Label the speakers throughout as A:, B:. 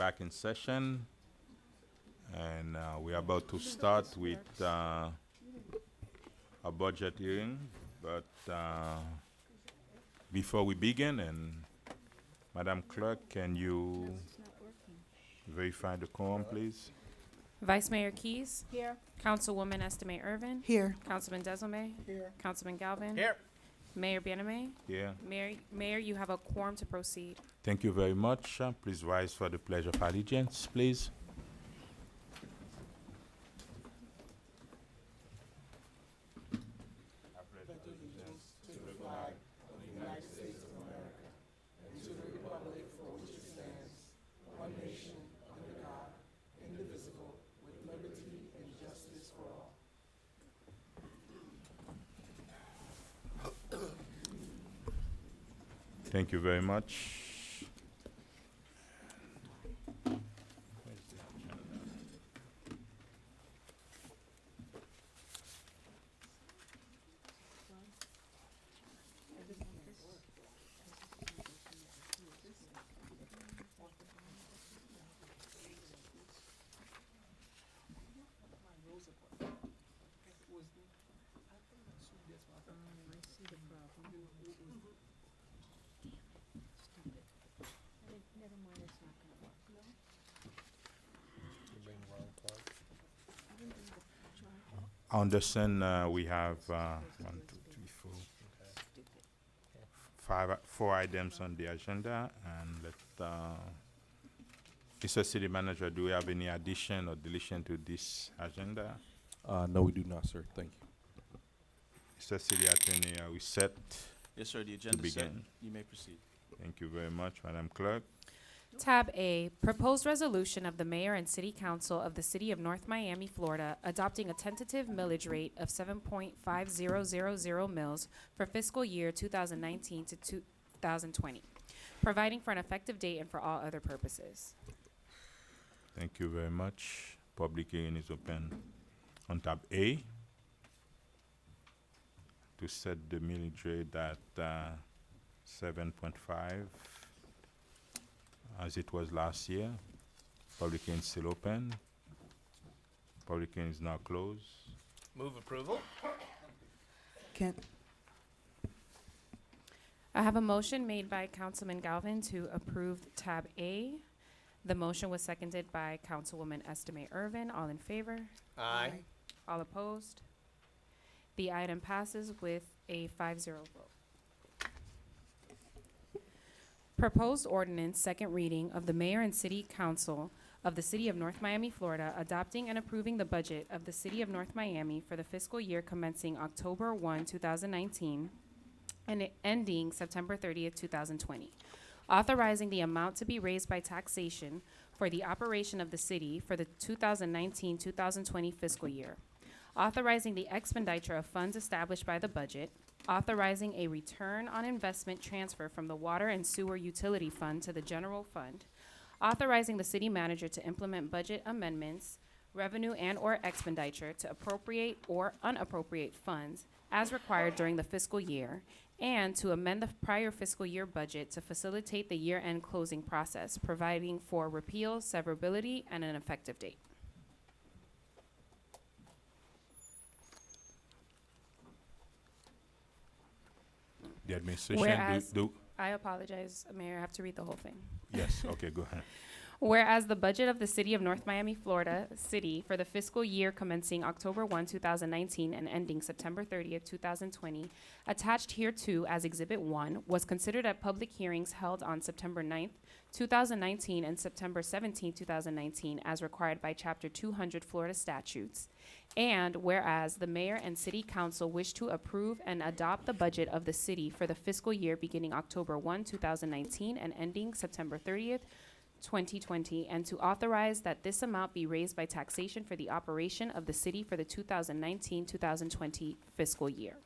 A: back in session, and we're about to start with a budget hearing. But before we begin, and Madam Clerk, can you verify the quorum, please?
B: Vice Mayor Keys.
C: Here.
B: Councilwoman Estimate Irvin.
C: Here.
B: Councilman Desome.
C: Here.
B: Councilman Galvin.
D: Here.
B: Mayor Bieneme.
A: Yeah.
B: Mayor, you have a quorum to proceed.
A: Thank you very much. Please rise for the Pledge of Allegiance, please. Thank you very much. I understand we have 4 items on the agenda, and Mr. City Manager, do we have any addition or deletion to this agenda?
E: No, we do not, sir. Thank you.
A: Mr. City Attorney, are we set?
D: Yes, sir. The agenda is set.
A: begin.
D: You may proceed.
A: Thank you very much, Madam Clerk.
B: Tab A, proposed resolution of the mayor and city council of the city of North Miami, Florida, adopting a tentative millage rate of 7.5000 mils for fiscal year 2019 to 2020, providing for an effective date and for all other purposes.
A: Thank you very much. Public hearing is open on tab A to set the millage rate at 7.5 as it was last year. Public hearing is still open. Public hearing is now closed.
D: Move approval.
C: Kent.
B: I have a motion made by Councilman Galvin to approve tab A. The motion was seconded by Councilwoman Estimate Irvin. All in favor?
D: Aye.
B: All opposed? The item passes with a 5-0 vote. Proposed ordinance, second reading of the mayor and city council of the city of North Miami, Florida, adopting and approving the budget of the city of North Miami for the fiscal year commencing October 1, 2019, and ending September 30th, 2020. Authorizing the amount to be raised by taxation for the operation of the city for the 2019-2020 fiscal year. Authorizing the expenditure of funds established by the budget. Authorizing a return on investment transfer from the Water and Sewer Utility Fund to the General Fund. Authorizing the city manager to implement budget amendments, revenue and/or expenditure to appropriate or unappropriate funds as required during the fiscal year, and to amend the prior fiscal year budget to facilitate the year-end closing process, providing for repeal, severability, and an effective date.
A: The administration
B: Whereas-
A: do
B: I apologize, Mayor, I have to read the whole thing.
A: yes, okay, go ahead.
B: Whereas the budget of the city of North Miami, Florida City for the fiscal year commencing October 1, 2019 and ending September 30th, 2020, attached hereto as Exhibit 1, was considered at public hearings held on September 9th, 2019 and September 17, 2019 as required by Chapter 200 Florida statutes. And whereas the mayor and city council wish to approve and adopt the budget of the city for the fiscal year beginning October 1, 2019 and ending September 30th, 2020, and to authorize that this amount be raised by taxation for the operation of the city for the 2019-2020 fiscal year.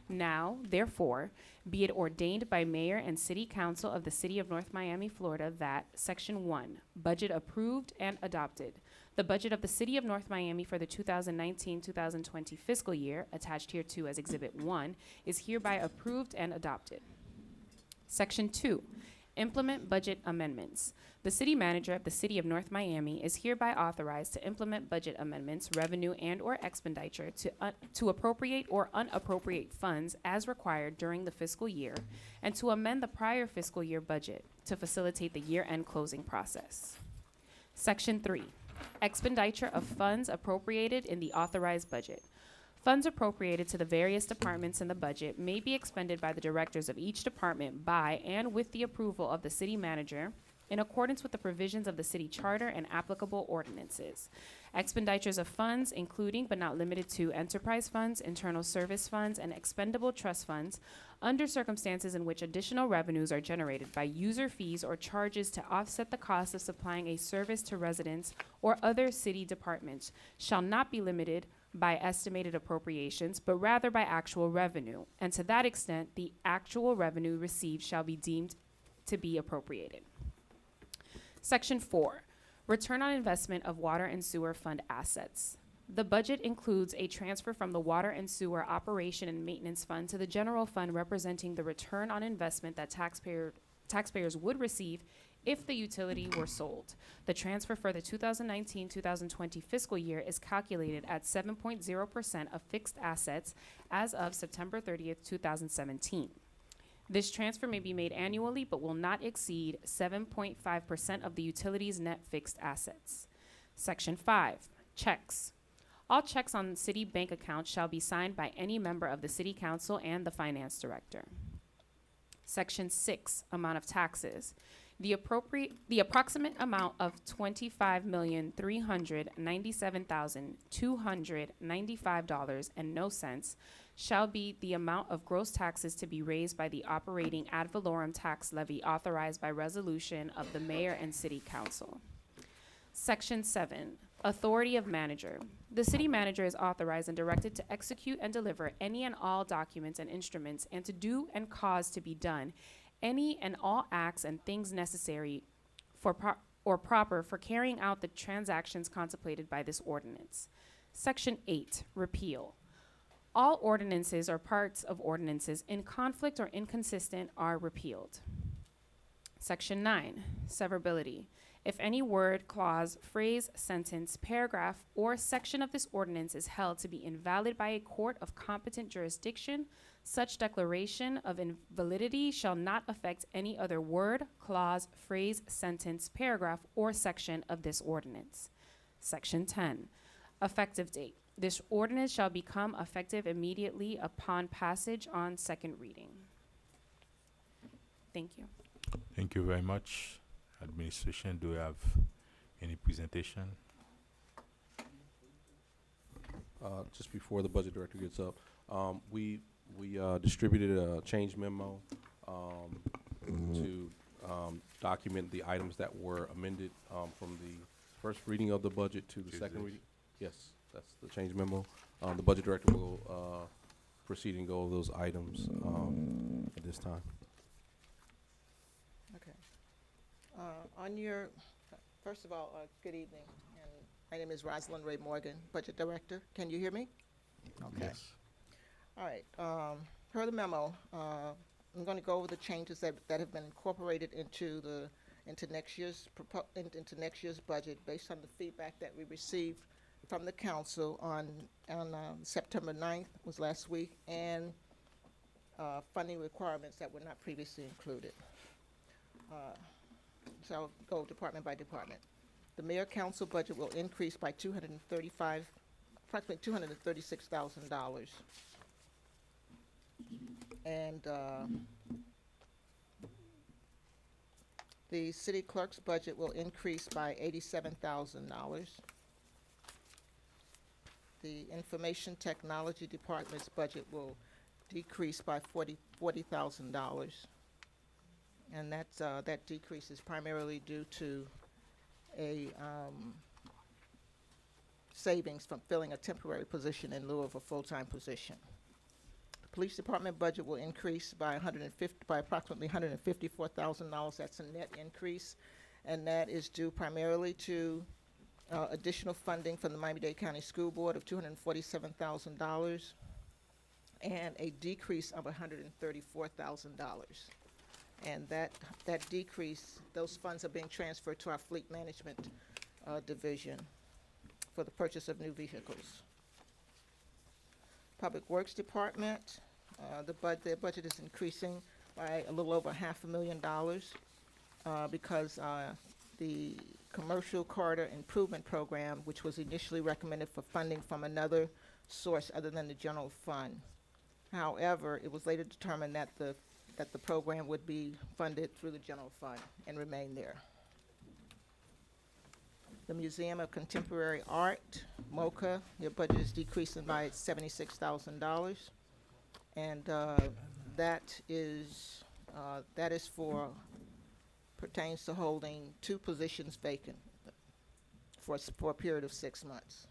B: Now, therefore, be it ordained by mayor and city council of the city of North Miami, Florida, that Section 1, budget approved and adopted. The budget of the city of North Miami for the 2019-2020 fiscal year, attached hereto as Exhibit 1, is hereby approved and adopted. Section 2, Implement budget amendments. The city manager of the City of North Miami is hereby authorized to implement budget amendments, revenue and/or expenditure to appropriate or unappropriate funds as required during the fiscal year, and to amend the prior fiscal year budget to facilitate the year-end closing process. Section 3, expenditure of funds appropriated in the authorized budget. Funds appropriated to the various departments in the budget may be expended by the directors of each department by and with the approval of the city manager in accordance with the provisions of the city charter and applicable ordinances. Expenditures of funds, including but not limited to enterprise funds, internal service funds, and expendable trust funds, under circumstances in which additional revenues are generated by user fees or charges to offset the cost of supplying a service to residents or other city departments, shall not be limited by estimated appropriations, but rather by actual revenue, and to that extent, the actual revenue received shall be deemed to be appropriated. Section 4, return on investment of water and sewer fund assets. The budget includes a transfer from the Water and Sewer Operation and Maintenance Fund to the General Fund, representing the return on investment that taxpayers would receive if the utility were sold. The transfer for the 2019-2020 fiscal year is calculated at 7.0% of fixed assets as of September 30th, 2017. This transfer may be made annually but will not exceed 7.5% of the utility's net fixed assets. Section 5, checks. All checks on city bank accounts shall be signed by any member of the city council and the finance director. Section 6, amount of taxes. The approximate amount of $25,397,295.00 shall be the amount of gross taxes to be raised by the operating ad valorem tax levy authorized by resolution of the mayor and city council. Section 7, authority of manager. The city manager is authorized and directed to execute and deliver any and all documents and instruments, and to do and cause to be done any and all acts and things necessary for proper for carrying out the transactions contemplated by this ordinance. Section 8, repeal. All ordinances or parts of ordinances in conflict or inconsistent are repealed. Section 9, severability. If any word, clause, phrase, sentence, paragraph, or section of this ordinance is held to be invalid by a court of competent jurisdiction, such declaration of invalidity shall not affect any other word, clause, phrase, sentence, paragraph, or section of this ordinance. Section 10, effective date. This ordinance shall become effective immediately upon passage on second reading. Thank you.
A: Thank you very much. Administration, do you have any presentation?
E: Just before the budget director gets up, we distributed a change memo to document the items that were amended from the first reading of the budget to the second reading. Yes, that's the change memo. The budget director will proceed and go over those items at this time.
C: Okay. On your, first of all, good evening. And my name is Rosalind Ray Morgan, Budget Director. Can you hear me? Okay.
A: Yes.
C: All right. Per the memo, I'm going to go over the changes that have been incorporated into next year's budget based on the feedback that we received from the council on September 9th, was last week, and funding requirements that were not previously included. So I'll go department by department. The mayor council budget will increase by approximately $236,000. And the city clerk's budget will increase by $87,000. The information technology department's budget will decrease by $40,000. And that decrease is primarily due to a savings from filling a temporary position in lieu of a full-time position. The police department budget will increase by approximately $154,000. That's a net increase, and that is due primarily to additional funding from the Miami-Dade County School Board of $247,000 and a decrease of $134,000. And that decrease, those funds are being transferred to our fleet management division for the purchase of new vehicles. Public Works Department, their budget is increasing by a little over $500,000 because the Commercial Corridor Improvement Program, which was initially recommended for funding from another source other than the general fund. However, it was later determined that the program would be funded through the general fund and remain there. The Museum of Contemporary Art, MoCA, their budget is decreasing by $76,000. And that is pertains to holding 2 positions vacant for a period of 6 months.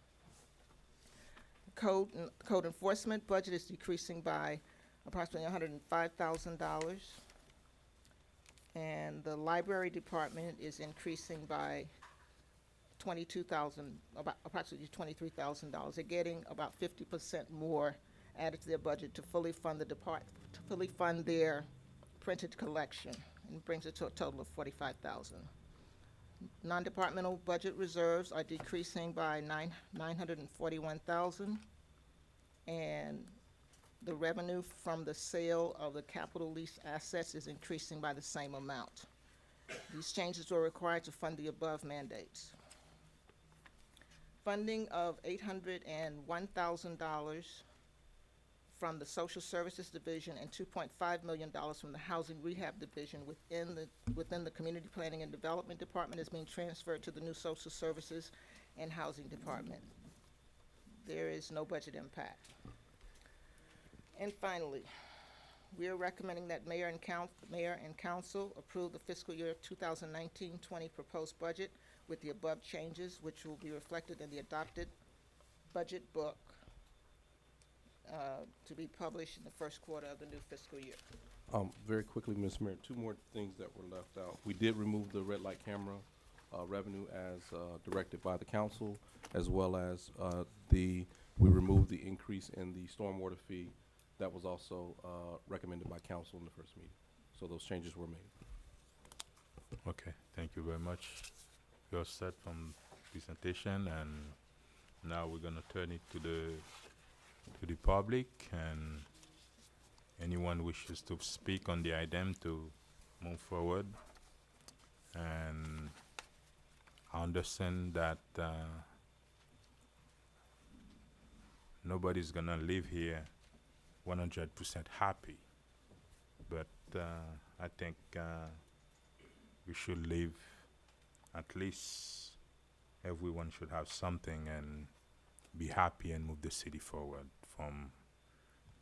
C: Code enforcement budget is decreasing by approximately $105,000. And the library department is increasing by approximately $23,000. They're getting about 50% more added to their budget to fully fund their printed collection, and brings it to a total of $45,000. Non-departmental budget reserves are decreasing by $941,000, and the revenue from the sale of the capital lease assets is increasing by the same amount. These changes were required to fund the above mandates. Funding of $801,000 from the Social Services Division and $2.5 million from the Housing Rehab Division within the Community Planning and Development Department is being transferred to the new Social Services and Housing Department. There is no budget impact. And finally, we are recommending that Mayor and Council approve the fiscal year 2019-20 proposed budget with the above changes, which will be reflected in the adopted budget book to be published in the first quarter of the new fiscal year.
E: Very quickly, Ms. Mayor, 2 more things that were left out. We did remove the red light camera revenue as directed by the council, as well as we removed the increase in the stormwater fee that was also recommended by council in the first meeting. So those changes were made.
A: Okay, thank you very much. You're set from presentation, and now we're gonna turn it to the public, and anyone wishes to speak on the item to move forward. And I understand that nobody's gonna live here 100% happy, but I think we should live, at least everyone should have something and be happy and move the city forward, from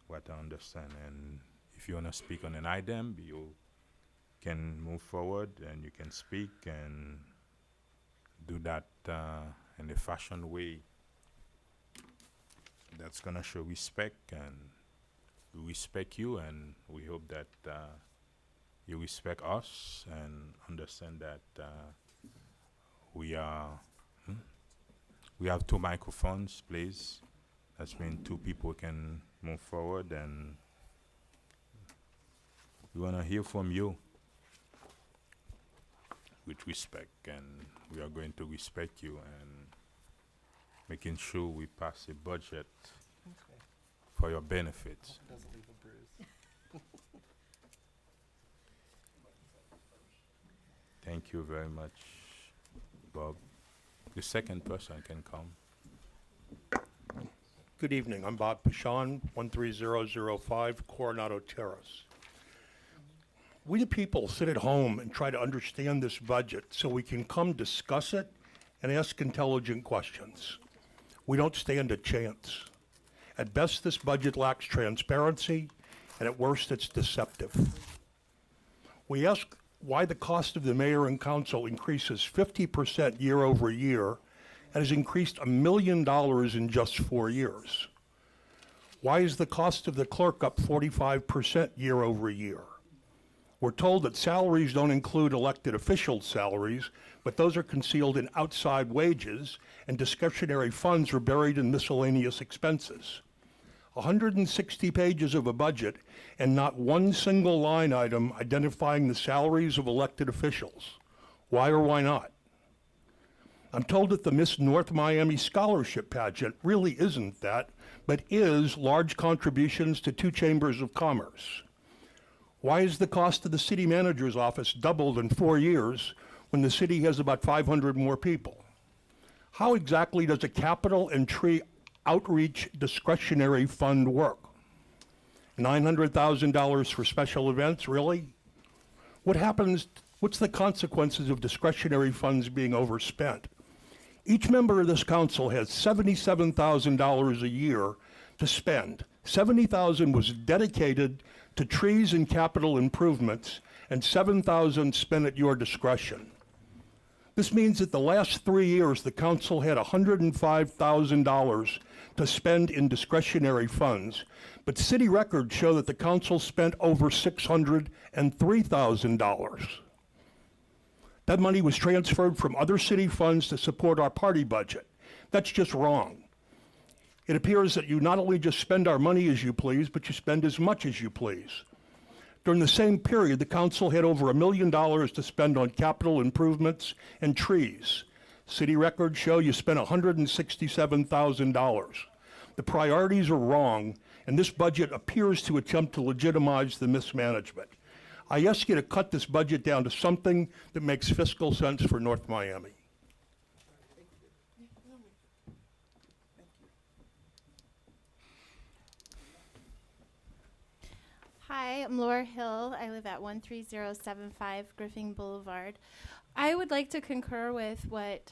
A: what I understand. And if you want to speak on an item, you can move forward and you can speak and do that in a fashion way that's going to show respect, and we respect you, and we hope that you respect us and understand that we have 2 microphones, please. That means 2 people can move forward, and we want to hear from you with respect, and we are going to respect you and making sure we pass a budget for your benefits.
F: Doesn't leave a bruise.
A: Thank you very much, Bob. The second person can come.
G: Good evening. I'm Bob Pashon, 13005 Coronado Terrace. We the people sit at home and try to understand this budget so we can come discuss it and ask intelligent questions. We don't stand a chance. At best, this budget lacks transparency, and at worst, it's deceptive. We ask why the cost of the mayor and council increases 50% year over year and has increased $1 million in just 4 years. Why is the cost of the clerk up 45% year over year? We're told that salaries don't include elected officials' salaries, but those are concealed in outside wages, and discretionary funds are buried in miscellaneous expenses. 160 pages of a budget and not one single line item identifying the salaries of elected officials. Why or why not? I'm told that the Miss North Miami Scholarship Pageant really isn't that, but is large contributions to 2 chambers of commerce. Why is the cost of the city manager's office doubled in 4 years when the city has about 500 more people? How exactly does a capital and tree outreach discretionary fund work? $900,000 for special events, really? What's the consequences of discretionary funds being overspent? Each member of this council has $77,000 a year to spend. $70,000 was dedicated to trees and capital improvements, and $7,000 spent at your discretion. This means that the last 3 years, the council had $105,000 to spend in discretionary funds, but city records show that the council spent over $603,000. That money was transferred from other city funds to support our party budget. That's just wrong. It appears that you not only just spend our money as you please, but you spend as much as you please. During the same period, the council had over $1 million to spend on capital improvements and trees. City records show you spent $167,000. The priorities are wrong, and this budget appears to attempt to legitimize the mismanagement. I ask you to cut this budget down to something that makes fiscal sense for North Miami.
F: Hi, I'm Laura Hill. I live at 13075 Griffin Boulevard. I would like to concur with what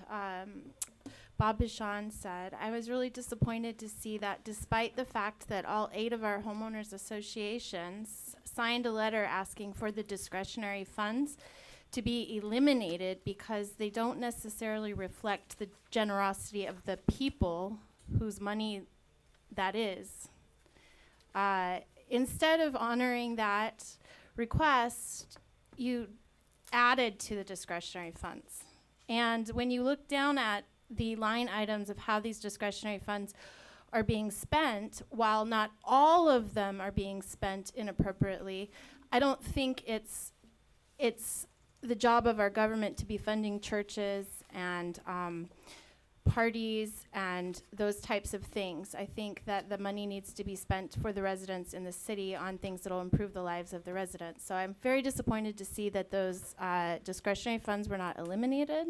F: Bob Bichon said. I was really disappointed to see that despite the fact that all 8 of our homeowners associations signed a letter asking for the discretionary funds to be eliminated because they don't necessarily reflect the generosity of the people whose money that is. Instead of honoring that request, you added to the discretionary funds. And when you look down at the line items of how these discretionary funds are being spent, while not all of them are being spent inappropriately, I don't think it's the job of our government to be funding churches and parties and those types of things. I think that the money needs to be spent for the residents in the city on things that will improve the lives of the residents. So I'm very disappointed to see that those discretionary funds were not eliminated.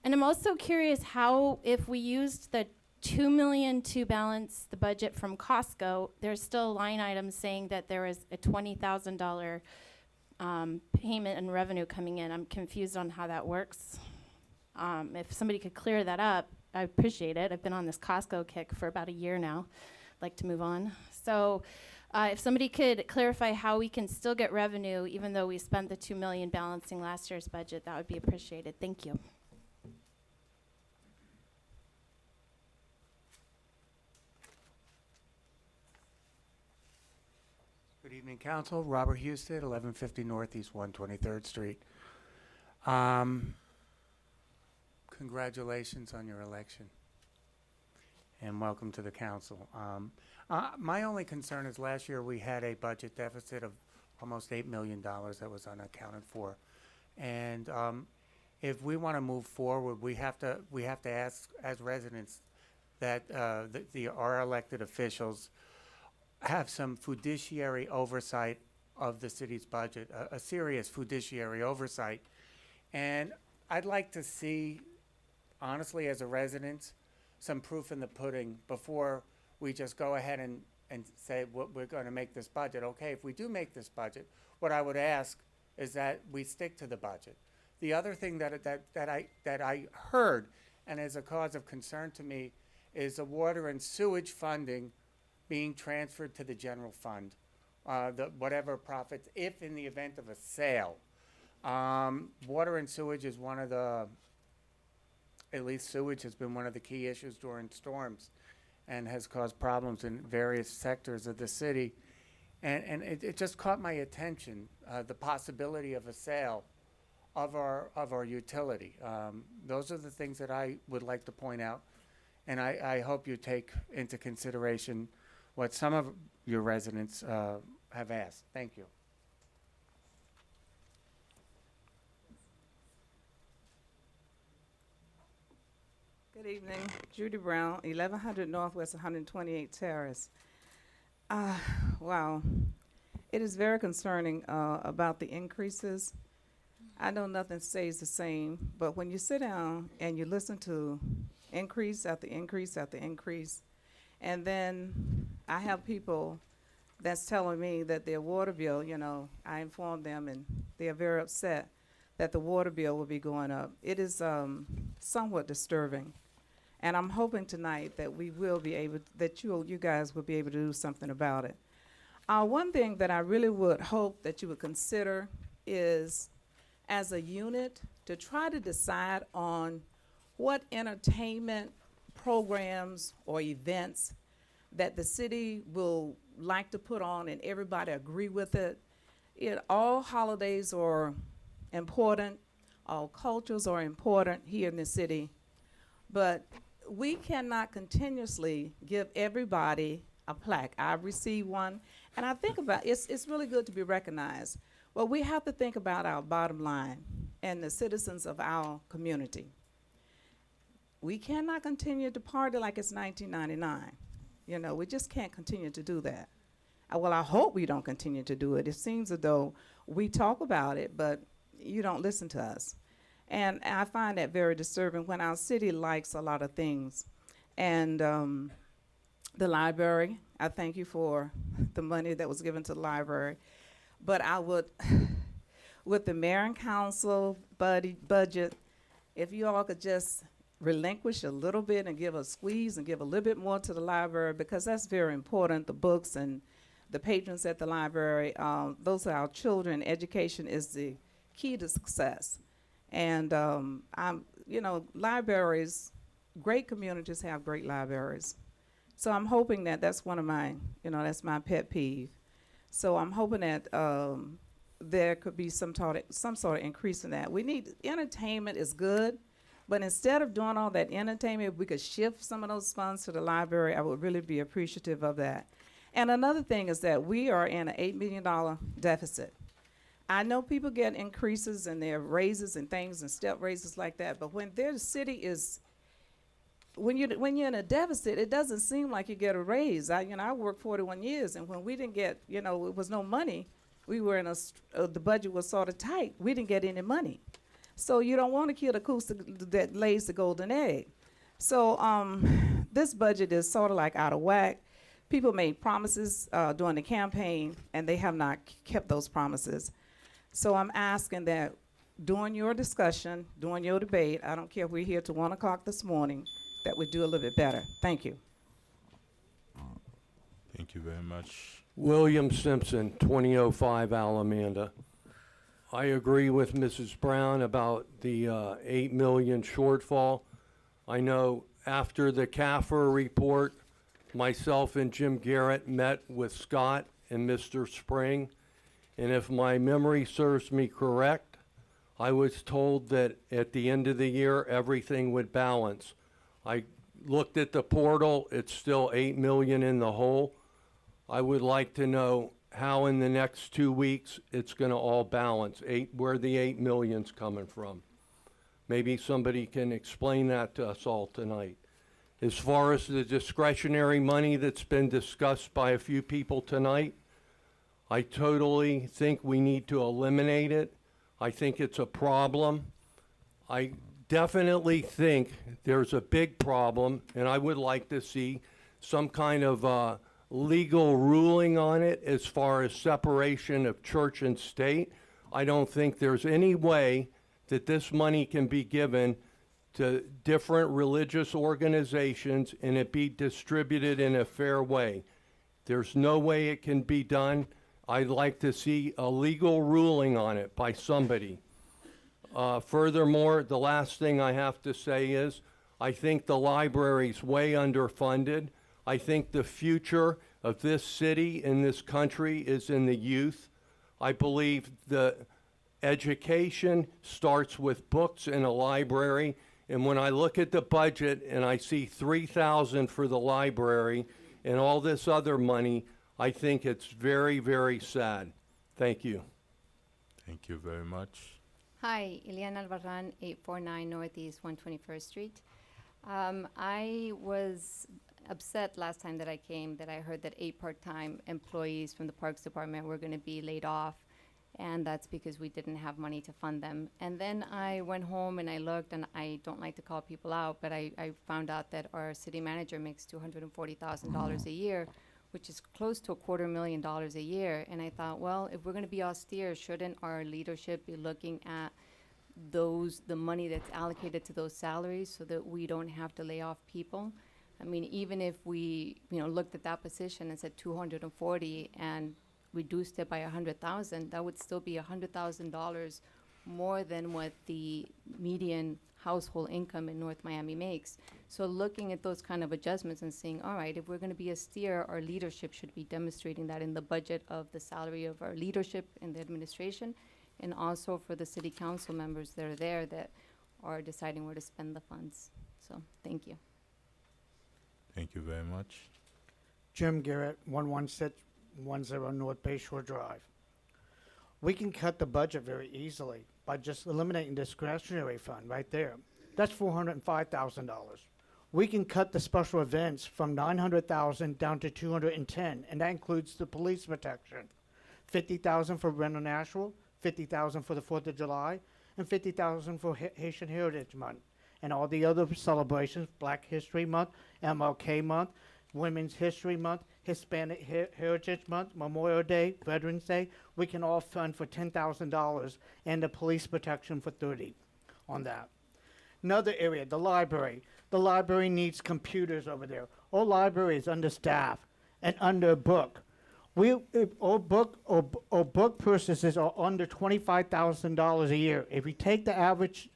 F: And I'm also curious how, if we used the $2 million to balance the budget from Costco, there's still a line item saying that there is a $20,000 payment and revenue coming in. I'm confused on how that works. If somebody could clear that up, I appreciate it. I've been on this Costco kick for about a year now. I'd like to move on. So if somebody could clarify how we can still get revenue even though we spent the $2 million balancing last year's budget, that would be appreciated. Thank you.
H: Good evening, Council. Robert Houston, 1150 Northeast 123rd Street. Congratulations on your election, and welcome to the council. My only concern is last year we had a budget deficit of almost $8 million that was unaccounted for, and if we want to move forward, we have to ask as residents that our elected officials have some fiduciary oversight of the city's budget, a serious fiduciary oversight, and I'd like to see, honestly, as a resident, some proof in the pudding before we just go ahead and say we're going to make this budget. Okay, if we do make this budget, what I would ask is that we stick to the budget. The other thing that I heard, and is a cause of concern to me, is the water and sewage funding being transferred to the general fund, whatever profits, if in the event of a sale. Water and sewage is one of the, at least sewage has been one of the key issues during storms and has caused problems in various sectors of the city. And it just caught my attention, the possibility of a sale of our utility. Those are the things that I would like to point out, and I hope you take into consideration what some of your residents have asked. Thank you.
I: Good evening, Judy Brown, 1100 Northwest 128 Terrace. Wow, it is very concerning about the increases. I know nothing stays the same, but when you sit down and you listen to increase after increase after increase, and then I have people that's telling me that their water bill, you know, I informed them and they are very upset that the water bill will be going up. It is somewhat disturbing. And I'm hoping tonight that we will be able, that you guys will be able to do something about it. One thing that I really would hope that you would consider is, as a unit, to try to decide on what entertainment programs or events that the city will like to put on and everybody agree with it. All holidays are important, all cultures are important here in the city, but we cannot continuously give everybody a plaque. I've received one, and I think about it's really good to be recognized. Well, we have to think about our bottom line and the citizens of our community. We cannot continue to party like it's 1999. You know, we just can't continue to do that. Well, I hope we don't continue to do it. It seems as though we talk about it, but you don't listen to us. And I find that very disturbing when our city likes a lot of things. And the library, I thank you for the money that was given to the library. But I would, with the mayor and council budget, if you all could just relinquish a little bit and give a squeeze and give a little bit more to the library, because that's very important, the books and the patrons at the library, those are our children. Education is the key to success. And you know, libraries, great communities have great libraries. So I'm hoping that that's one of my, you know, that's my pet peeve. So I'm hoping that there could be some sort of increase in that. We need, entertainment is good, but instead of doing all that entertainment, if we could shift some of those funds to the library, I would really be appreciative of that. And another thing is that we are in an $8 million deficit. I know people get increases in their raises and things and step raises like that, but when their city is, when you're in a deficit, it doesn't seem like you get a raise. I worked 41 years, and when we didn't get, you know, it was no money, we were in the budget was sort of tight. We didn't get any money. So you don't want to kill the goose that lays the golden egg. So this budget is sort of like out of whack. People made promises during the campaign, and they have not kept those promises. So I'm asking that during your discussion, during your debate, I don't care if we're here till 1 o'clock this morning, that we do a little bit better. Thank you.
A: Thank you very much.
J: William Simpson, 2005 Alamanda. I agree with Mrs. Brown about the 8 million shortfall. I know after the CAFR report, myself and Jim Garrett met with Scott and Mr. Spring, and if my memory serves me correct, I was told that at the end of the year, everything would balance. I looked at the portal, it's still 8 million in the hole. I would like to know how in the next 2 weeks it's gonna all balance, where the 8 million's coming from. Maybe somebody can explain that to us all tonight. As far as the discretionary money that's been discussed by a few people tonight, I totally think we need to eliminate it. I think it's a problem. I definitely think there's a big problem, and I would like to see some kind of legal ruling on it as far as separation of church and state. I don't think there's any way that this money can be given to different religious organizations and it be distributed in a fair way. There's no way it can be done. I'd like to see a legal ruling on it by somebody. Furthermore, the last thing I have to say is, I think the library's way underfunded. I think the future of this city and this country is in the youth. I believe the education starts with books in a library. And when I look at the budget and I see $3,000 for the library and all this other money, I think it's very, very sad. Thank you.
A: Thank you very much.
K: Hi, Ileana Albarran, 849 Northeast 121st Street. I was upset last time that I came that I heard that 8 part-time employees from the Parks Department were going to be laid off, and that's because we didn't have money to fund them. And then I went home and I looked, and I don't like to call people out, but I found out that our city manager makes $240,000 a year, which is close to $250,000 a year. And I thought, well, if we're going to be austere, shouldn't our leadership be looking at the money that's allocated to those salaries so that we don't have to lay off people? I mean, even if we, looked at that position and said 240 and reduced it by 100,000, that would still be $100,000 more than what the median household income in North Miami makes. So looking at those kind of adjustments and saying, all right, if we're going to be austere, our leadership should be demonstrating that in the budget of the salary of our leadership in the administration, and also for the city council members that are there that are deciding where to spend the funds. So thank you.
A: Thank you very much.
L: Jim Garrett, 11610 North Bay Shore Drive. We can cut the budget very easily by just eliminating discretionary fund right there. That's $405,000. We can cut the special events from $900,000 down to $210,000, and that includes the police protection. $50,000 for Brenda Nashville, $50,000 for the 4th of July, and $50,000 for Haitian Heritage Month. And all the other celebrations, Black History Month, MLK Month, Women's History Month, Hispanic Heritage Month, Memorial Day, Veterans Day, we can all fund for $10,000 and the police protection for $30,000 on that. Another area, the library. The library needs computers over there. Our library is understaffed and underbooked. Our book purchases are under $25,000 a year. If we take the average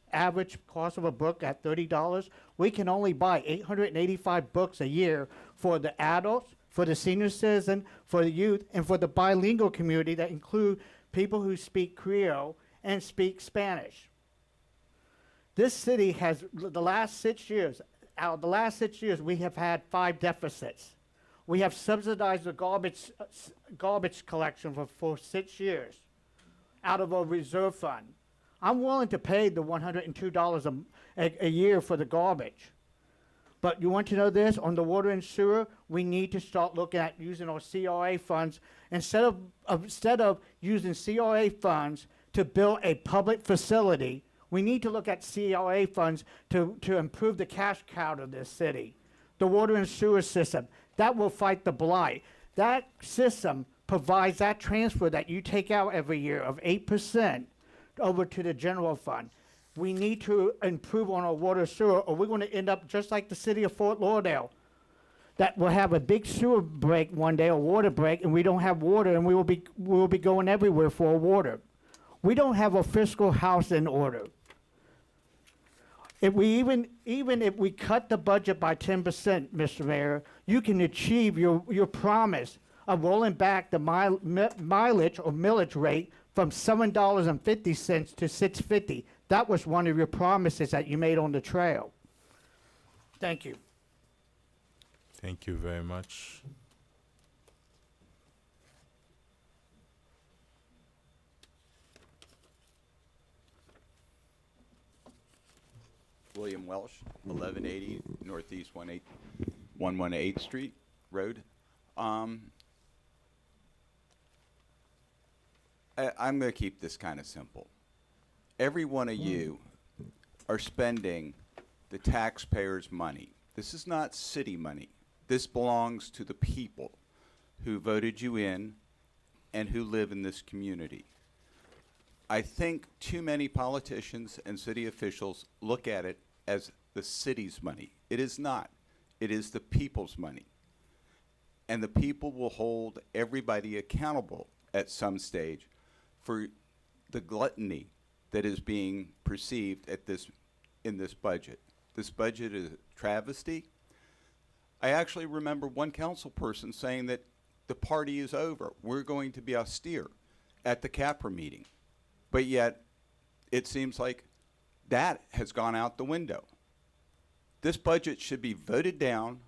L: cost of a book at $30, we can only buy 885 books a year for the adults, for the senior citizen, for the youth, and for the bilingual community that include people who speak Creole and speak Spanish. This city has, out of the last 6 years, we have had 5 deficits. We have subsidized the garbage collection for 6 years out of our reserve fund. I'm willing to pay the $102 a year for the garbage. But you want to know this? On the water and sewer, we need to start looking at using our CRA funds. Instead of using CRA funds to build a public facility, we need to look at CRA funds to improve the cash cow of this city. The water and sewer system, that will fight the blight. That system provides that transfer that you take out every year of 8% over to the general fund. We need to improve on our water sewer, or we're going to end up just like the city of Fort Lauderdale, that will have a big sewer break one day, a water break, and we don't have water, and we will be going everywhere for water. We don't have a fiscal house in order. If we even if we cut the budget by 10%, Mr. Mayor, you can achieve your promise of rolling back the mileage or millage rate from $7.50 to $6.50. That was one of your promises that you made on the trail. Thank you.
A: Thank you very much.
M: William Welsh, 1180 Northeast 118th Street Road. I'm going to keep this kind of simple. Every one of you are spending the taxpayers' money. This is not city money. This belongs to the people who voted you in and who live in this community. I think too many politicians and city officials look at it as the city's money. It is not. It is the people's money. And the people will hold everybody accountable at some stage for the gluttony that is being perceived in this budget. This budget is a travesty. I actually remember one council person saying that the party is over. We're going to be austere at the CAPRA meeting. But yet, it seems like that has gone out the window. This budget should be voted down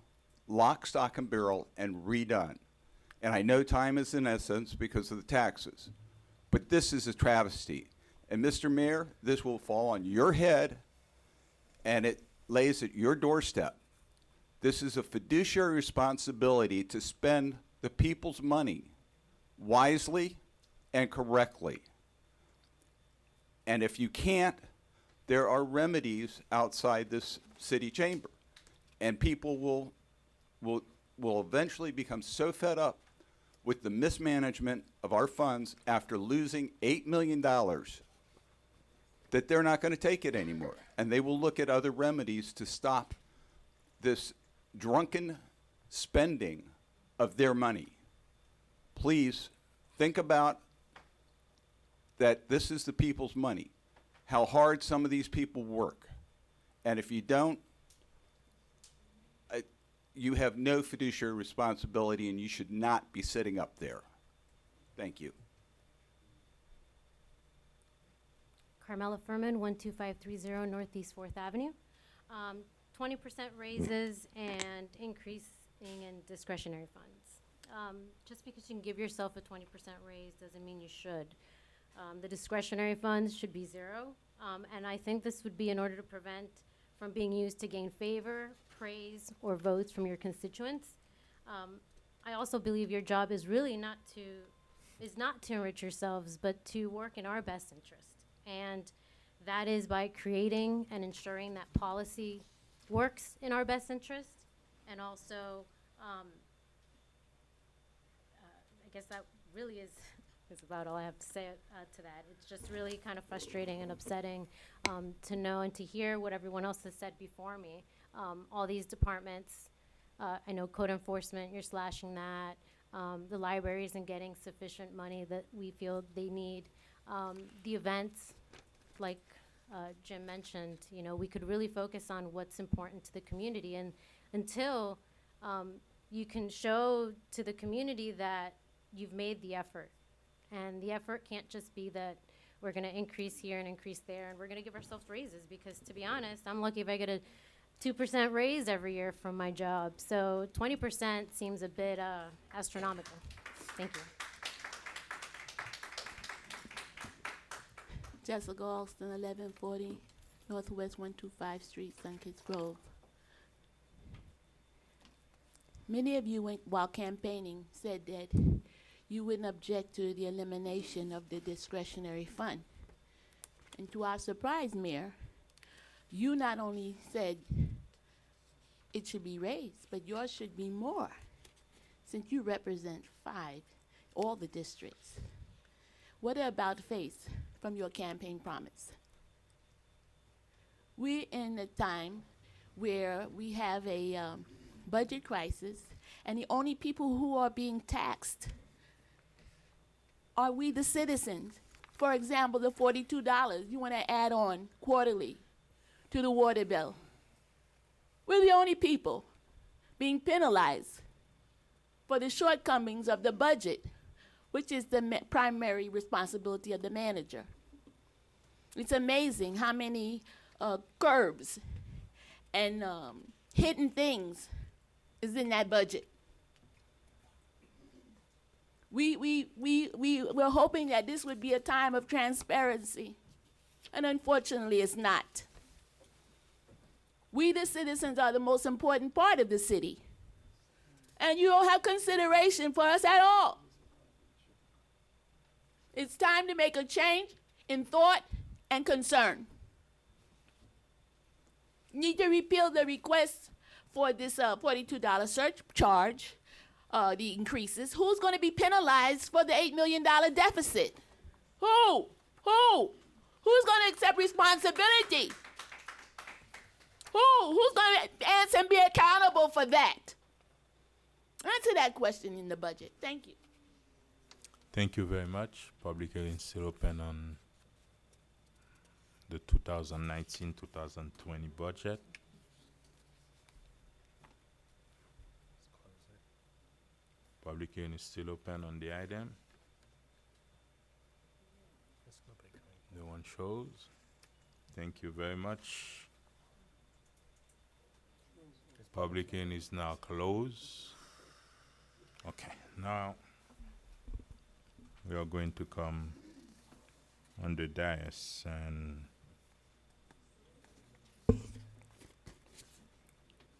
M: lock, stock, and barrel and redone. And I know time is an essence because of the taxes, but this is a travesty. And Mr. Mayor, this will fall on your head, and it lays at your doorstep. This is a fiduciary responsibility to spend the people's money wisely and correctly. And if you can't, there are remedies outside this city chamber. And people will eventually become so fed up with the mismanagement of our funds after losing $8 million that they're not going to take it anymore. And they will look at other remedies to stop this drunken spending of their money. Please think about that this is the people's money, how hard some of these people work. And if you don't, you have no fiduciary responsibility and you should not be sitting up there. Thank you.
N: Carmela Furman, 12530 Northeast 4th Avenue. 20% raises and increasing in discretionary funds. Just because you can give yourself a 20% raise doesn't mean you should. The discretionary funds should be 0. And I think this would be in order to prevent from being used to gain favor, praise, or votes from your constituents. I also believe your job is really not to enrich yourselves, but to work in our best interest. And that is by creating and ensuring that policy works in our best interest. And also, I guess that really is about all I have to say to that. It's just really kind of frustrating and upsetting to know and to hear what everyone else has said before me. All these departments, I know code enforcement, you're slashing that. The library isn't getting sufficient money that we feel they need. The events, like Jim mentioned, you know, we could really focus on what's important to the community. And until you can show to the community that you've made the effort. And the effort can't just be that we're going to increase here and increase there, and we're going to give ourselves raises, because to be honest, I'm lucky if I get a 2% raise every year from my job. So 20% seems a bit astronomical. Thank you.
O: Jessica Alston, 1140 Northwest 125 Street, Sunkist Grove. Many of you, while campaigning, said that you wouldn't object to the elimination of the discretionary fund. And to our surprise, Mayor, you not only said it should be raised, but yours should be more, since you represent all the districts. What about face from your campaign promise? We're in a time where we have a budget crisis, and the only people who are being taxed are we, the citizens. For example, the $42 you want to add on quarterly to the water bill. We're the only people being penalized for the shortcomings of the budget, which is the primary responsibility of the manager. It's amazing how many curbs and hidden things is in that budget. We're hoping that this would be a time of transparency, and unfortunately it's not. We, the citizens, are the most important part of the city, and you don't have consideration for us at all. It's time to make a change in thought and concern. Need to repeal the request for this $42 surcharge, the increases. Who's going to be penalized for the $8 million deficit? Who? Who's going to accept responsibility? Who's going to answer and be accountable for that? Answer that question in the budget. Thank you.
A: Thank you very much. Public hearing is still open on the 2019-2020 budget. Public hearing is still open on the item. No one shows. Thank you very much. Public hearing is now closed. Okay, now we are going to come on the dais and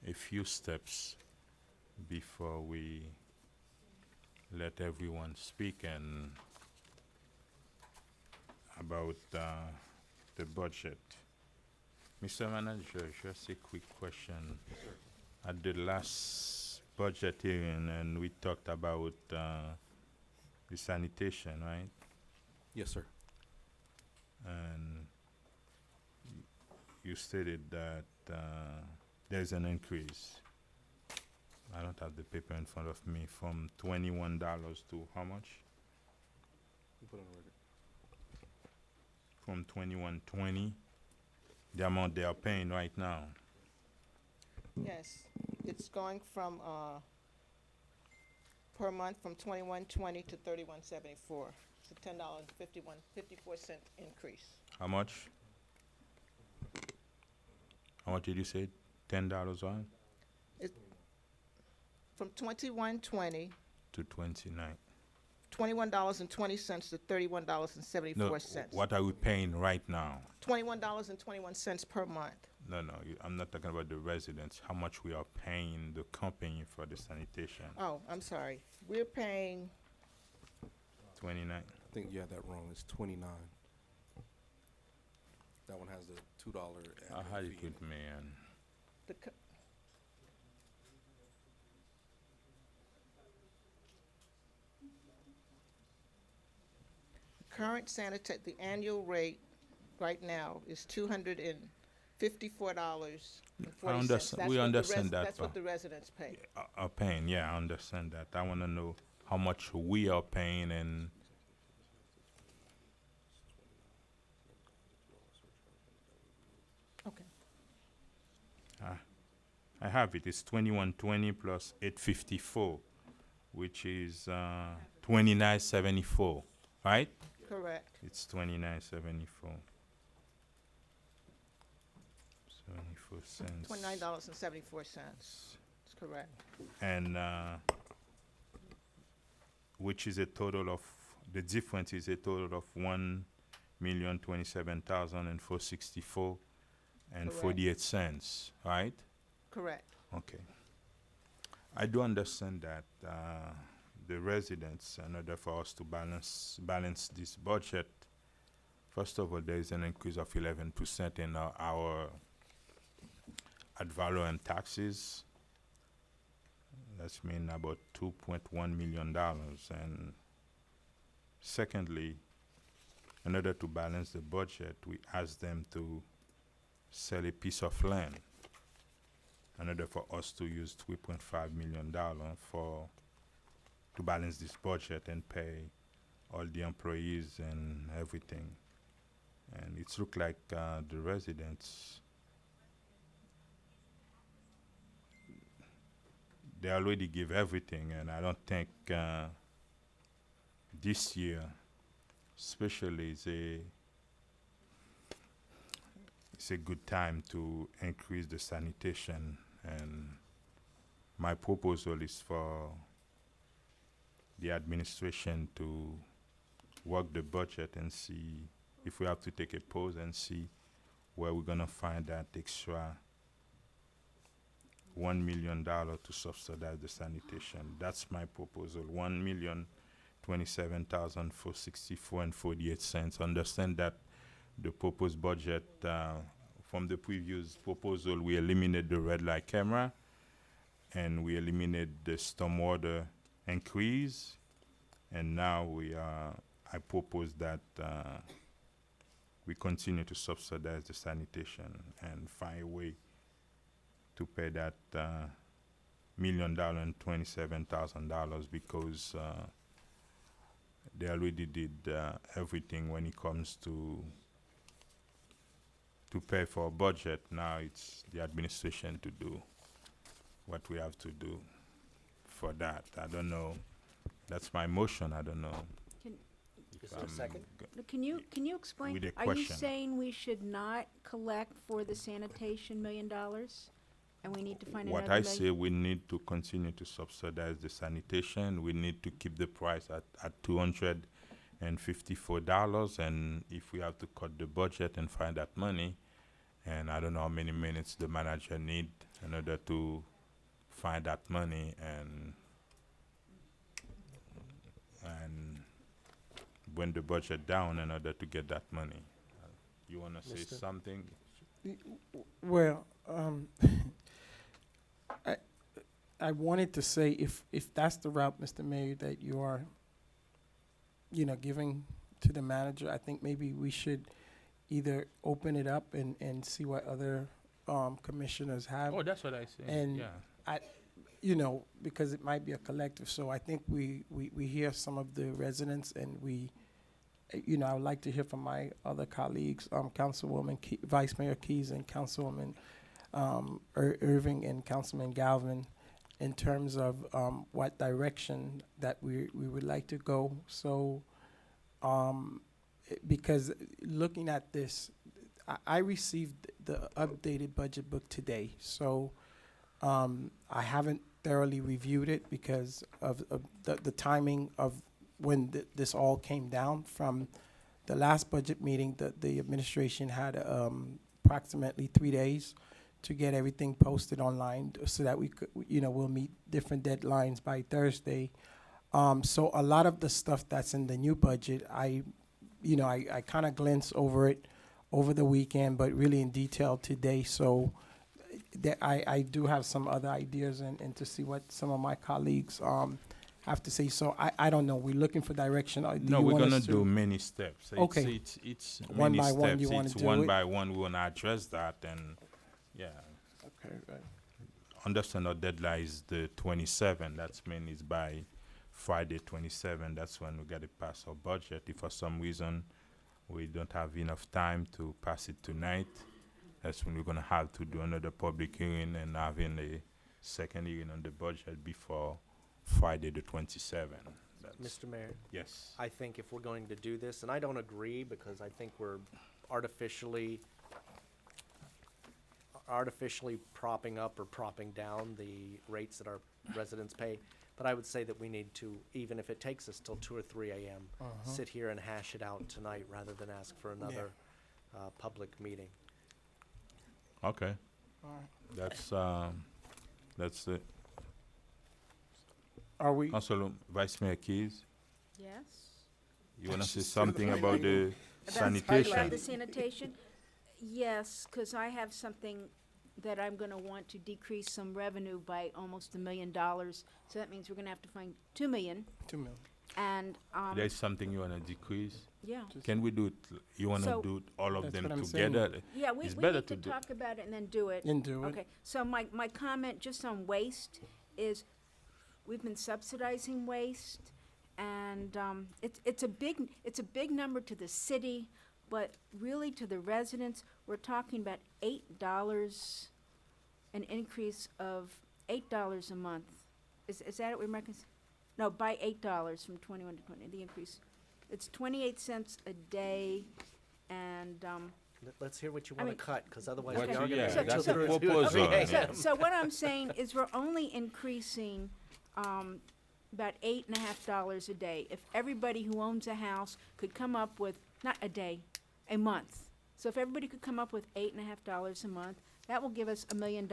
A: a few steps before we let everyone speak and about the budget. Mr. Manager, just a quick question. At the last budget hearing, and we talked about the sanitation, right?
E: Yes, sir.
A: And you stated that there's an increase. I don't have the paper in front of me, from $21 to how much? From $21.20, the amount they are paying right now.
C: Yes, it's going from, per month from $21.20 to $31.74. It's a $10.54 increase.
A: How much? How much did you say? $10 on?
C: From $21.20
A: To 29.
C: $21.20 to $31.74.
A: No, what are we paying right now?
C: $21.21 per month.
A: No, I'm not talking about the residents. How much we are paying the company for the sanitation?
C: Oh, I'm sorry. We're paying
A: 29.
E: I think you had that wrong. It's 29. That one has the $2
A: How
E: admin
A: you
E: fee in
A: put me in?
C: the co- current the annual rate right now is $254.40.
A: We understand that.
C: That's what the residents pay.
A: Are paying, yeah, I understand that. I want to know how much we are paying and
C: Okay.
A: I have it. It's 2120 plus 854, which is 2974, right?
C: Correct.
A: It's 2974. 74 cents.
C: $29.74. That's correct.
A: And which is a total of, the difference is a total of 1,027,464 and
C: Correct.
A: 48 cents, right?
C: Correct.
A: Okay. I do understand that the residents, in order for us to balance this budget, first of all, there is an increase of 11% in our ad valorem taxes. That's mean about $2.1 million. And secondly, in order to balance the budget, we asked them to sell a piece of land in order for us to use $3.5 million to balance this budget and pay all the employees and everything. And it's look like the residents, they already give everything, and I don't think this year, especially, it's a good time to increase the sanitation. And my proposal is for the administration to work the budget and see if we have to take a pause and see where we're gonna find that extra $1 million to subsidize the sanitation. That's my proposal. 1,027,464 and 48 cents. Understand that the proposed budget from the previous proposal, we eliminate the red light camera and we eliminate the stormwater increase. And now I propose that we continue to subsidize the sanitation and find a way to pay that $1,027,000 because they already did everything when it comes to pay for a budget. Now it's the administration to do what we have to do for that. I don't know. That's my motion. I don't know.
D: Is there a second?
P: Can you explain?
A: With a
P: Are you
A: question.
P: saying we should not collect for the sanitation $1 million? and we need to find
A: What
P: another
A: I
P: million?
A: say, we need to continue to subsidize the sanitation. We need to keep the price at $254. And if we have to cut the budget and find that money, and I don't know how many minutes the manager need in order to find that money and bring the budget down in order to get that money. You wanna say
Q: Mister?
A: something?
Q: Well, I wanted to say if that's the route, Mr. Mayor, that you are, giving to the manager, I think maybe we should either open it up and see what other commissioners have.
A: Oh, that's what I say.
Q: And
A: yeah.
Q: because it might be a collective. So I think we hear some of the residents, and I would like to hear from my other colleagues, Councilwoman Vice Mayor Keys and Councilwoman Irving and Councilman Galvin, in terms of what direction that we would like to go. So, because looking at this, I received the updated budget book today. So I haven't thoroughly reviewed it because of the timing of when this all came down from the last budget meeting. The administration had approximately 3 days to get everything posted online so that we could, we'll meet different deadlines by Thursday. So a lot of the stuff that's in the new budget, I kind of glanced over it over the weekend, but really in detail today. So I do have some other ideas and to see what some of my colleagues have to say. So I don't know. We're looking for direction. Do
A: No,
Q: you
A: we're
Q: want us
A: gonna
Q: to-
A: do many steps.
Q: Okay.
A: It's
Q: One
A: many
Q: by
A: steps.
Q: one, you wanna
A: It's
Q: do
A: one
Q: it?
A: by one. We wanna address that, and yeah.
Q: Okay, right.
A: Understand our deadline is the 27th. That's mean it's by Friday 27th. That's when we gotta pass our budget. If for some reason we don't have enough time to pass it tonight, that's when we're gonna have to do another public hearing and having a second hearing on the budget before Friday the 27th.
D: Mr. Mayor?
A: Yes.
D: I think if we're going to do this, and I don't agree because I think we're artificially propping up or propping down the rates that our residents pay. But I would say that we need to, even if it takes us till 2 or 3 a.m., sit here and hash it out tonight rather than ask for another public meeting.
A: Okay.
Q: All right.
A: That's it.
Q: Are we?
A: Councilor Vice Mayor Keys,
P: Yes?
A: you wanna say something about the
P: About
A: sanitation?
P: the sanitation? Yes, because I have something that I'm gonna want to decrease some revenue by almost $1 million. So that means we're gonna have to find 2 million.
Q: 2 million.
P: And,
A: There's something you wanna decrease?
P: yeah.
A: Can we do it, you wanna
P: So-
A: do all of
Q: That's
A: them
Q: what I'm saying.
A: together?
P: Yeah, we
A: It's
P: we
A: better
P: need to
A: do-
P: talk about it and then do it.
Q: And do it.
P: Okay, so my comment just on waste is, we've been subsidizing waste, and it's a big number to the city, but really to the residents, we're talking about $8, an increase of $8 a month. Is that what we're making? No, by $8 from 21 to 20, the increase. It's 28 cents a day, and
D: Let's hear what you
P: I
D: want
P: mean-
D: to cut, because otherwise
A: What
D: we
A: you-
D: are
A: yeah,
D: going to.
A: that's the proposal. Yeah.
P: So what I'm saying is we're only increasing about $8.50 a day. If everybody who owns a house could come up with, not a day, a month. So if everybody could come up with $8.50 a month, that will give us $1 million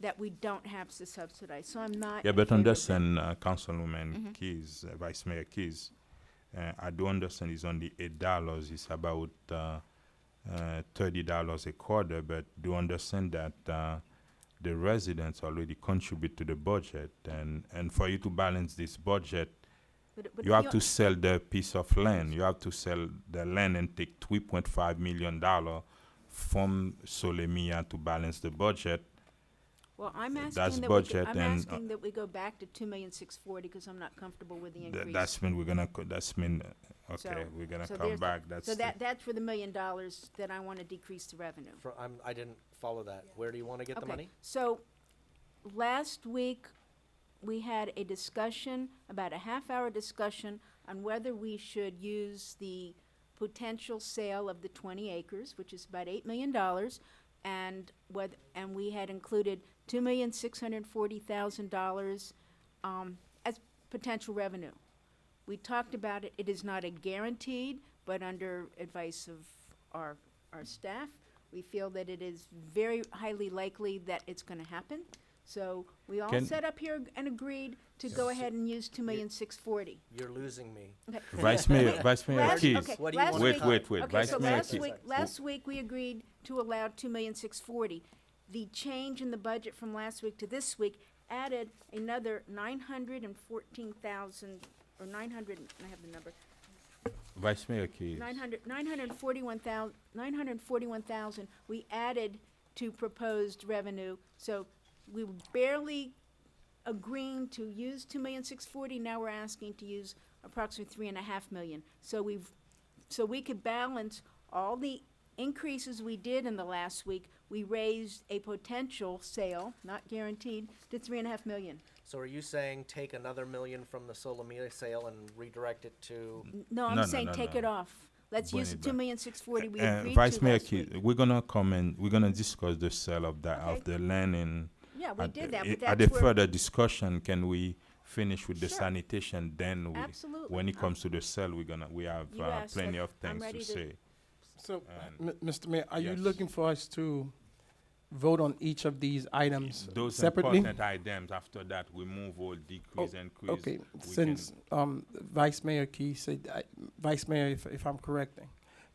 P: that we don't have to subsidize. So I'm not.
A: Yeah,
P: in
A: but
P: favor of that.
A: understand, Councilwoman Keys, Vice Mayor Keys, I do understand it's only $8. It's about $30 a quarter, but do understand that the residents already contribute to the budget, and for you to balance this budget,
P: But
A: you have to sell the piece of land. You have to sell the land and take $3.5 million from Solemia to balance the budget.
P: Well, I'm
A: That's
P: asking that
A: budget
P: I'm
A: and,
P: asking that we go back to 2,640,000 because I'm not comfortable with the increase.
A: That's when we're gonna, that's when, okay,
P: So-
A: we're gonna
P: so
A: come
P: there's-
A: back. That's
P: So
A: the-
P: that's for the $1 million that I want to decrease the revenue.
D: I didn't follow that. Where do you want to get the
P: Okay,
D: money?
P: so last week, we had a discussion, about a half-hour discussion, on whether we should use the potential sale of the 20 acres, which is about $8 million, and we had included $2,640,000 as potential revenue. We talked about it. It is not a guaranteed, but under advice of our staff, we feel that it is very highly likely that it's going to happen. So we all
A: Can-
P: sat up here and agreed to go ahead and use $2,640,000.
D: You're losing me.
P: Okay.
A: Vice Mayor,
P: Wait,
A: Vice Mayor
P: last-
A: Keys.
P: okay,
D: What do you
P: last
D: want
A: Wait,
P: week-
A: wait, wait.
P: Okay,
A: Vice
P: so
A: Mayor
P: last
A: Keys.
P: week we agreed to allow $2,640,000. The change in the budget from last week to this week added another 914,000, or 900, I have the number,
A: Vice Mayor Keys.
P: 941,000 we added to proposed revenue. So we were barely agreeing to use $2,640,000. Now we're asking to use approximately $3.5 million. So we could balance all the increases we did in the last week. We raised a potential sale, not guaranteed, to $3.5 million.
D: So are you saying take another $1 million from the Solomita sale and redirect it to?
P: No, I'm saying take it off. Let's
A: Bring
P: use the
A: it back.
P: $2,640,000 we agreed
A: Vice
P: to
A: Mayor
P: last
A: Keys,
P: week.
A: we're gonna come and we're gonna discuss the sale of that
P: Okay.
A: of the land in.
P: Yeah, we did that, but
A: At
P: that's
A: the
P: where-
A: further discussion, can we finish with the
P: Sure.
A: sanitation? Then
P: Absolutely.
A: when it comes to the sale, we have
P: You asked
A: plenty
P: it.
A: of
P: I'm
A: things
P: ready
A: to
P: to-
A: say.
Q: So,
A: And-
Q: Mr. Mayor, are you
A: Yes.
Q: looking for us to vote on each of these items
A: Those
Q: separately?
A: important items. After that, we move all decrease, increase.
Q: Okay,
A: We
Q: since Vice Mayor Key said, Vice Mayor, if I'm correcting,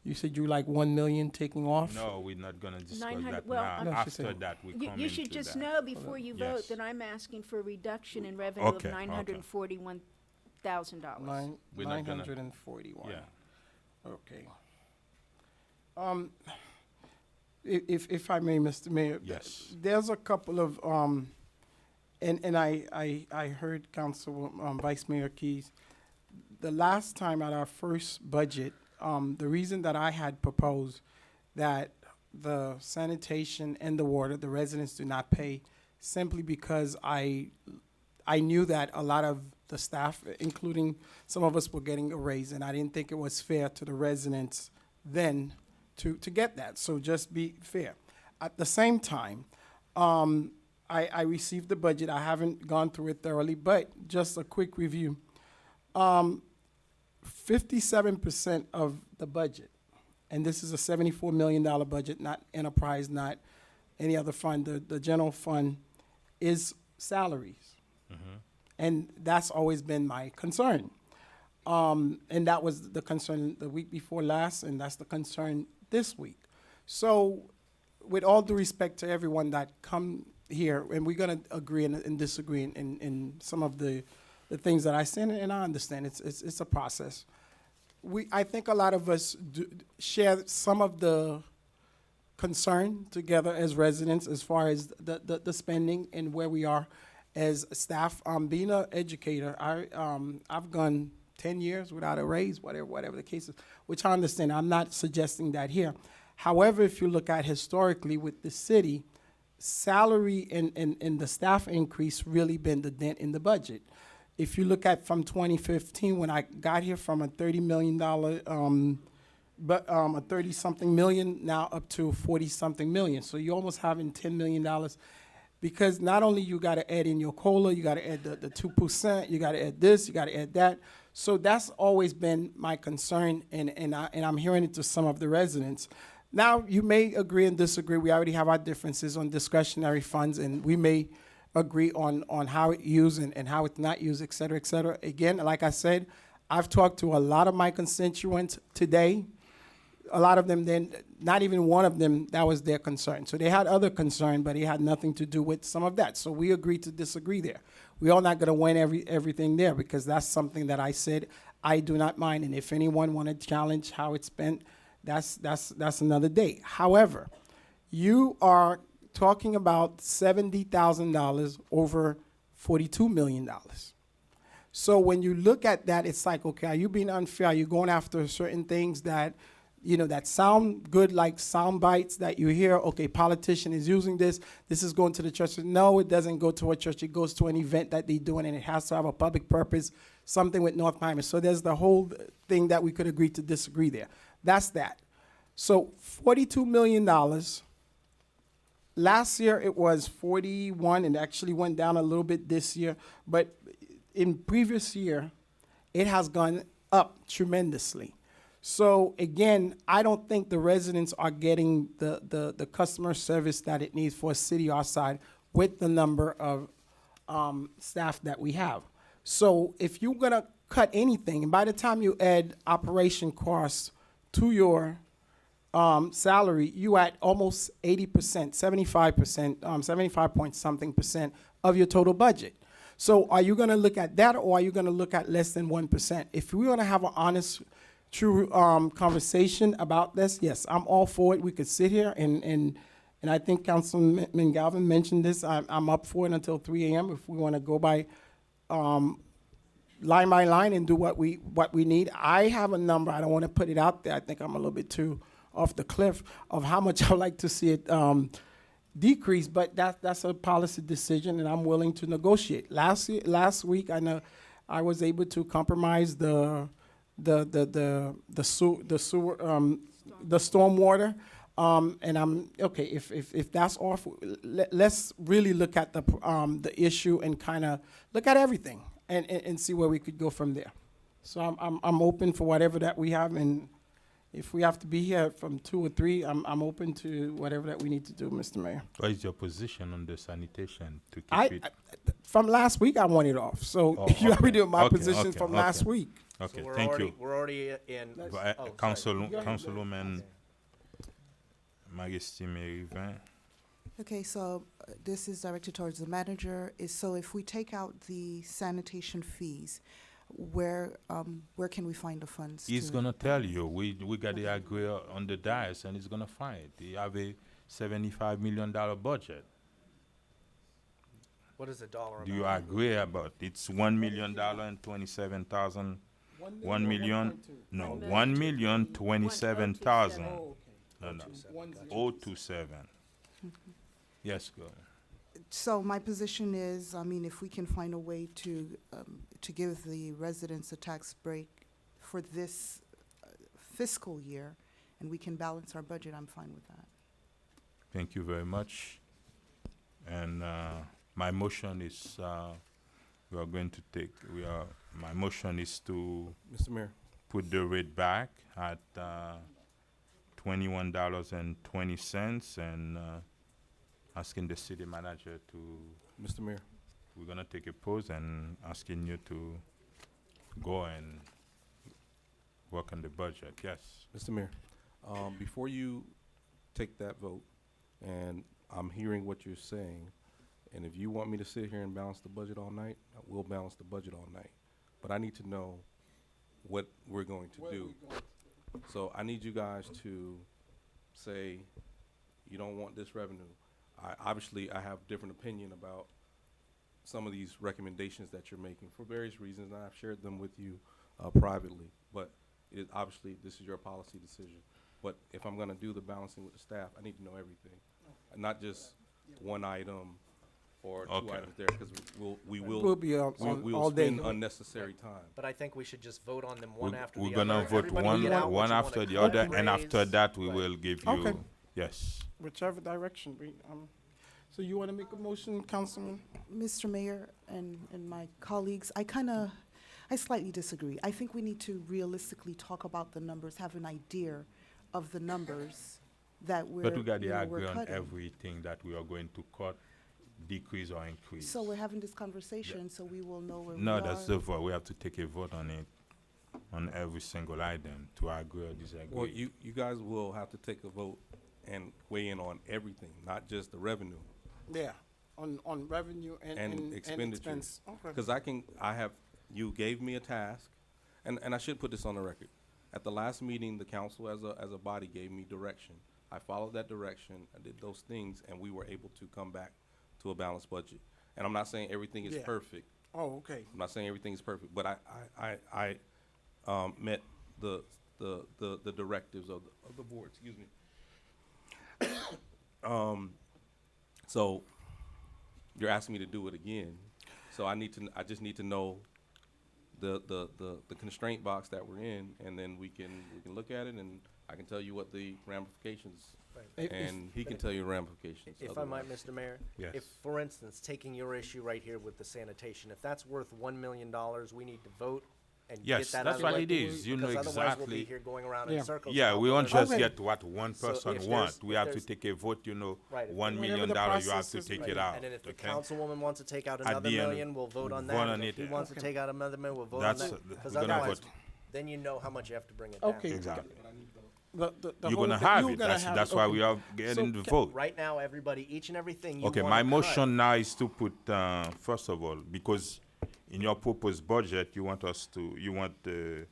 Q: you said you like 1 million taking off?
A: No, we're not gonna discuss
P: 900
A: that
P: well,
A: now.
P: I'm-
Q: No, she
A: After
Q: said-
A: that, we
P: You
A: come
P: should
A: into
P: just
A: that.
P: know before you vote
A: Yes.
P: that I'm asking for a reduction in revenue of
A: Okay, okay.
P: $941,000.
A: We're not gonna-
Q: 941.
A: Yeah.
Q: Okay. If I may, Mr. Mayor.
A: Yes.
Q: There's a couple of, and I heard Council, Vice Mayor Keys, the last time at our first budget, the reason that I had proposed that the sanitation and the water, the residents do not pay, simply because I knew that a lot of the staff, including some of us, were getting a raise, and I didn't think it was fair to the residents then to get that. So just be fair. At the same time, I received the budget. I haven't gone through it thoroughly, but just a quick review. 57% of the budget, and this is a $74 million budget, not enterprise, not any other fund, the general fund, is salaries. And that's always been my concern. And that was the concern the week before last, and that's the concern this week. So with all due respect to everyone that come here, and we're gonna agree and disagree in some of the things that I said, and I understand it's a process. I think a lot of us share some of the concern together as residents as far as the spending and where we are as staff. Being an educator, I've gone 10 years without a raise, whatever the case is, which I understand. I'm not suggesting that here. However, if you look at historically with the city, salary and the staff increase really been the dent in the budget. If you look at from 2015, when I got here from a $30 million, a 30-something million, now up to 40-something million. So you're almost having $10 million, because not only you got to add in your COLA, you got to add the 2%, you got to add this, you got to add that. So that's always been my concern, and I'm hearing it to some of the residents. Now, you may agree and disagree. We already have our differences on discretionary funds, and we may agree on how it's used and how it's not used, et cetera, et cetera. Again, like I said, I've talked to a lot of my constituents today. A lot of them, then, not even one of them, that was their concern. So they had other concern, but it had nothing to do with some of that. So we agreed to disagree there. We're all not going to win everything there, because that's something that I said I do not mind. And if anyone want to challenge how it's spent, that's another day. However, you are talking about $70,000 over $42 million. So when you look at that, it's like, okay, are you being unfair? Are you going after certain things that, you know, that sound good, like sound bites that you hear? Okay, politician is using this. This is going to the church. No, it doesn't go to a church. It goes to an event that they're doing, and it has to have a public purpose, something with North Miami. So there's the whole thing that we could agree to disagree there. That's that. So $42 million last year it was 41 and actually went down a little bit this year. But in previous year, it has gone up tremendously. So again, I don't think the residents are getting the customer service that it needs for a city our side with the number of staff that we have. So if you're gonna cut anything, and by the time you add operation costs to your salary, you at almost 80%, 75%, 75 point something percent of your total budget. So are you gonna look at that, or are you gonna look at less than 1%? If we're gonna have an honest, true conversation about this, yes, I'm all for it. We could sit here and I think Councilman Galvin mentioned this. I'm up for it until 3 a.m. if we want to go by line by line and do what we need. I have a number. I don't want to put it out there. I think I'm a little bit too off the cliff of how much I'd like to see it decrease, but that's a policy decision, and I'm willing to negotiate. Last week, I know I was able to compromise the stormwater, and I'm okay. If that's off, let's really look at the issue and kind of look at everything and see where we could go from there. So I'm open for whatever that we have, and if we have to be here from 2 or 3, I'm open to whatever that we need to do, Mr. Mayor.
A: What is your position on the sanitation to keep it?
Q: From last week, I want it off. So
A: Oh,
Q: you already
A: okay.
Q: know my
A: Okay,
Q: position
A: okay,
Q: from
A: okay.
Q: last week.
A: Okay,
D: So
A: thank you.
D: We're already in.
A: Councilwoman Majesty Merivin.
R: Okay, so this is directed towards the manager. So if we take out the sanitation fees, where can we find the funds?
A: He's gonna tell you. We got the agree on the dais, and he's gonna find it. He have a $75 million budget.
D: What is the dollar amount?
A: Do you agree about it's $1 million and 27,000? 1 million? No, 1,027,000. No, no. 027. Yes, go.
R: So my position is, I mean, if we can find a way to give the residents a tax break for this fiscal year, and we can balance our budget, I'm fine with that.
A: Thank you very much. And my motion is my motion is to
E: Mr. Mayor.
A: put the rate back at $21.20 and asking the city manager to.
E: Mr. Mayor.
A: We're gonna take a pause and asking you to go and work on the budget. Yes.
E: Mr. Mayor, before you take that vote, and I'm hearing what you're saying, and if you want me to sit here and balance the budget all night, I will balance the budget all night. But I need to know what we're going to do. So I need you guys to say you don't want this revenue. Obviously, I have different opinion about some of these recommendations that you're making for various reasons, and I've shared them with you privately. But obviously, this is your policy decision. But if I'm gonna do the balancing with the staff, I need to know everything, not just one item or two
A: Okay.
E: items there, because we will
Q: We'll be on all day.
E: spend unnecessary time.
D: But I think we should just vote on them one after the
A: We're
D: other.
A: gonna vote
D: Everybody
A: one
D: get out what you
A: after
D: wanna
A: the
D: cut
A: other,
D: and
A: and after
D: raise.
A: that, we will give you.
Q: Okay.
A: Yes.
Q: Whichever direction we. So you want to make a motion, Councilman?
R: Mr. Mayor and my colleagues, I slightly disagree. I think we need to realistically talk about the numbers, have an idea of the numbers that we're,
A: But we got
R: you
A: to
R: know,
A: agree
R: we're
A: on
R: cutting.
A: everything that we are going to cut, decrease or increase.
R: So we're having this conversation, so we will know where we
A: No,
R: are.
A: that's the vote. We have to take a vote on it, on every single item to agree or disagree.
E: Well, you guys will have to take a vote and weigh in on everything, not just the revenue
Q: Yeah, on revenue and
E: expenditure.
Q: expense. Okay.
E: Because you gave me a task, and I should put this on the record. At the last meeting, the council as a body gave me direction. I followed that direction, I did those things, and we were able to come back to a balanced budget. And I'm not saying everything is
Q: Yeah.
E: perfect.
Q: Oh, okay.
E: I'm not saying everything is perfect, but I met the directives of the board, excuse me. So you're asking me to do it again. So I just need to know the constraint box that we're in, and then we can look at it, and I can tell you what the ramifications,
D: Right.
E: and he can tell you ramifications.
D: If I might,
E: otherwise.
D: Mr. Mayor?
A: Yes.
D: If, for instance, taking your issue right here with the sanitation, if that's worth $1 million, we need to vote and get
A: Yes,
D: that out
A: that's
D: of
A: what
D: the way?
A: it is. You know
D: Because otherwise we'll be
A: exactly.
D: here going around
L: Yeah.
D: in circles.
A: Yeah,
D: about
A: we won't
D: whether-
A: just get what one
D: So
A: person
D: if
A: wants.
D: there's-
A: We
D: if
A: have to
D: there's-
A: take a vote, you know,
D: Right, if-
A: $1
L: Whenever
A: million,
L: the
A: you have
L: process
A: to
L: is
A: take
D: Right.
A: it out.
D: And then if the
A: okay?
D: councilwoman wants to take out
A: At
D: another
A: the end,
D: million, we'll vote on
A: vote
D: that.
A: on
D: And if
A: it.
D: he wants to
L: Okay.
D: take out another million, we'll vote
A: That's,
D: on that. Because
A: we're gonna
D: otherwise,
A: vote.
D: then you know how much you have to bring it down.
L: Okay.
A: Exactly.
L: The
A: You're
L: whole
A: gonna
L: thing-
A: have
L: you're
A: it.
L: gonna
A: That's,
L: have
A: that's
L: it,
A: why
L: okay.
A: we are getting the vote.
D: Right now, everybody, each and everything you
A: Okay,
D: wanna
A: my
D: cut-
A: motion now is to put, first of all, because in your proposed budget, you want the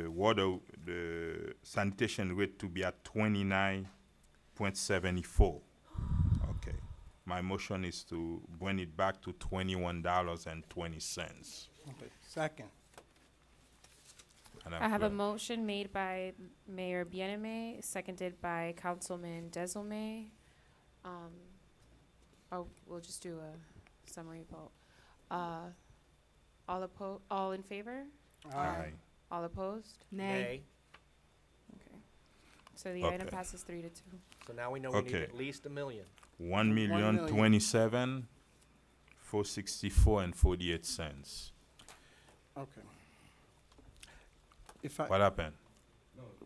A: water, the sanitation rate to be at 29.74. Okay. My motion is to bring it back to $21.20.
L: Okay, second.
A: And
B: I have a
A: after-
B: motion made by Mayor Bienemé, seconded by Councilman Desilme. We'll just do a summary vote. All in favor?
A: Aye.
B: All opposed?
D: Nay.
B: Okay. So the item
A: Okay.
B: passes 3-2.
D: So now we know we need
A: Okay.
D: at least $1 million.
A: 1,027,464.48.
L: Okay. If I,
A: What happened?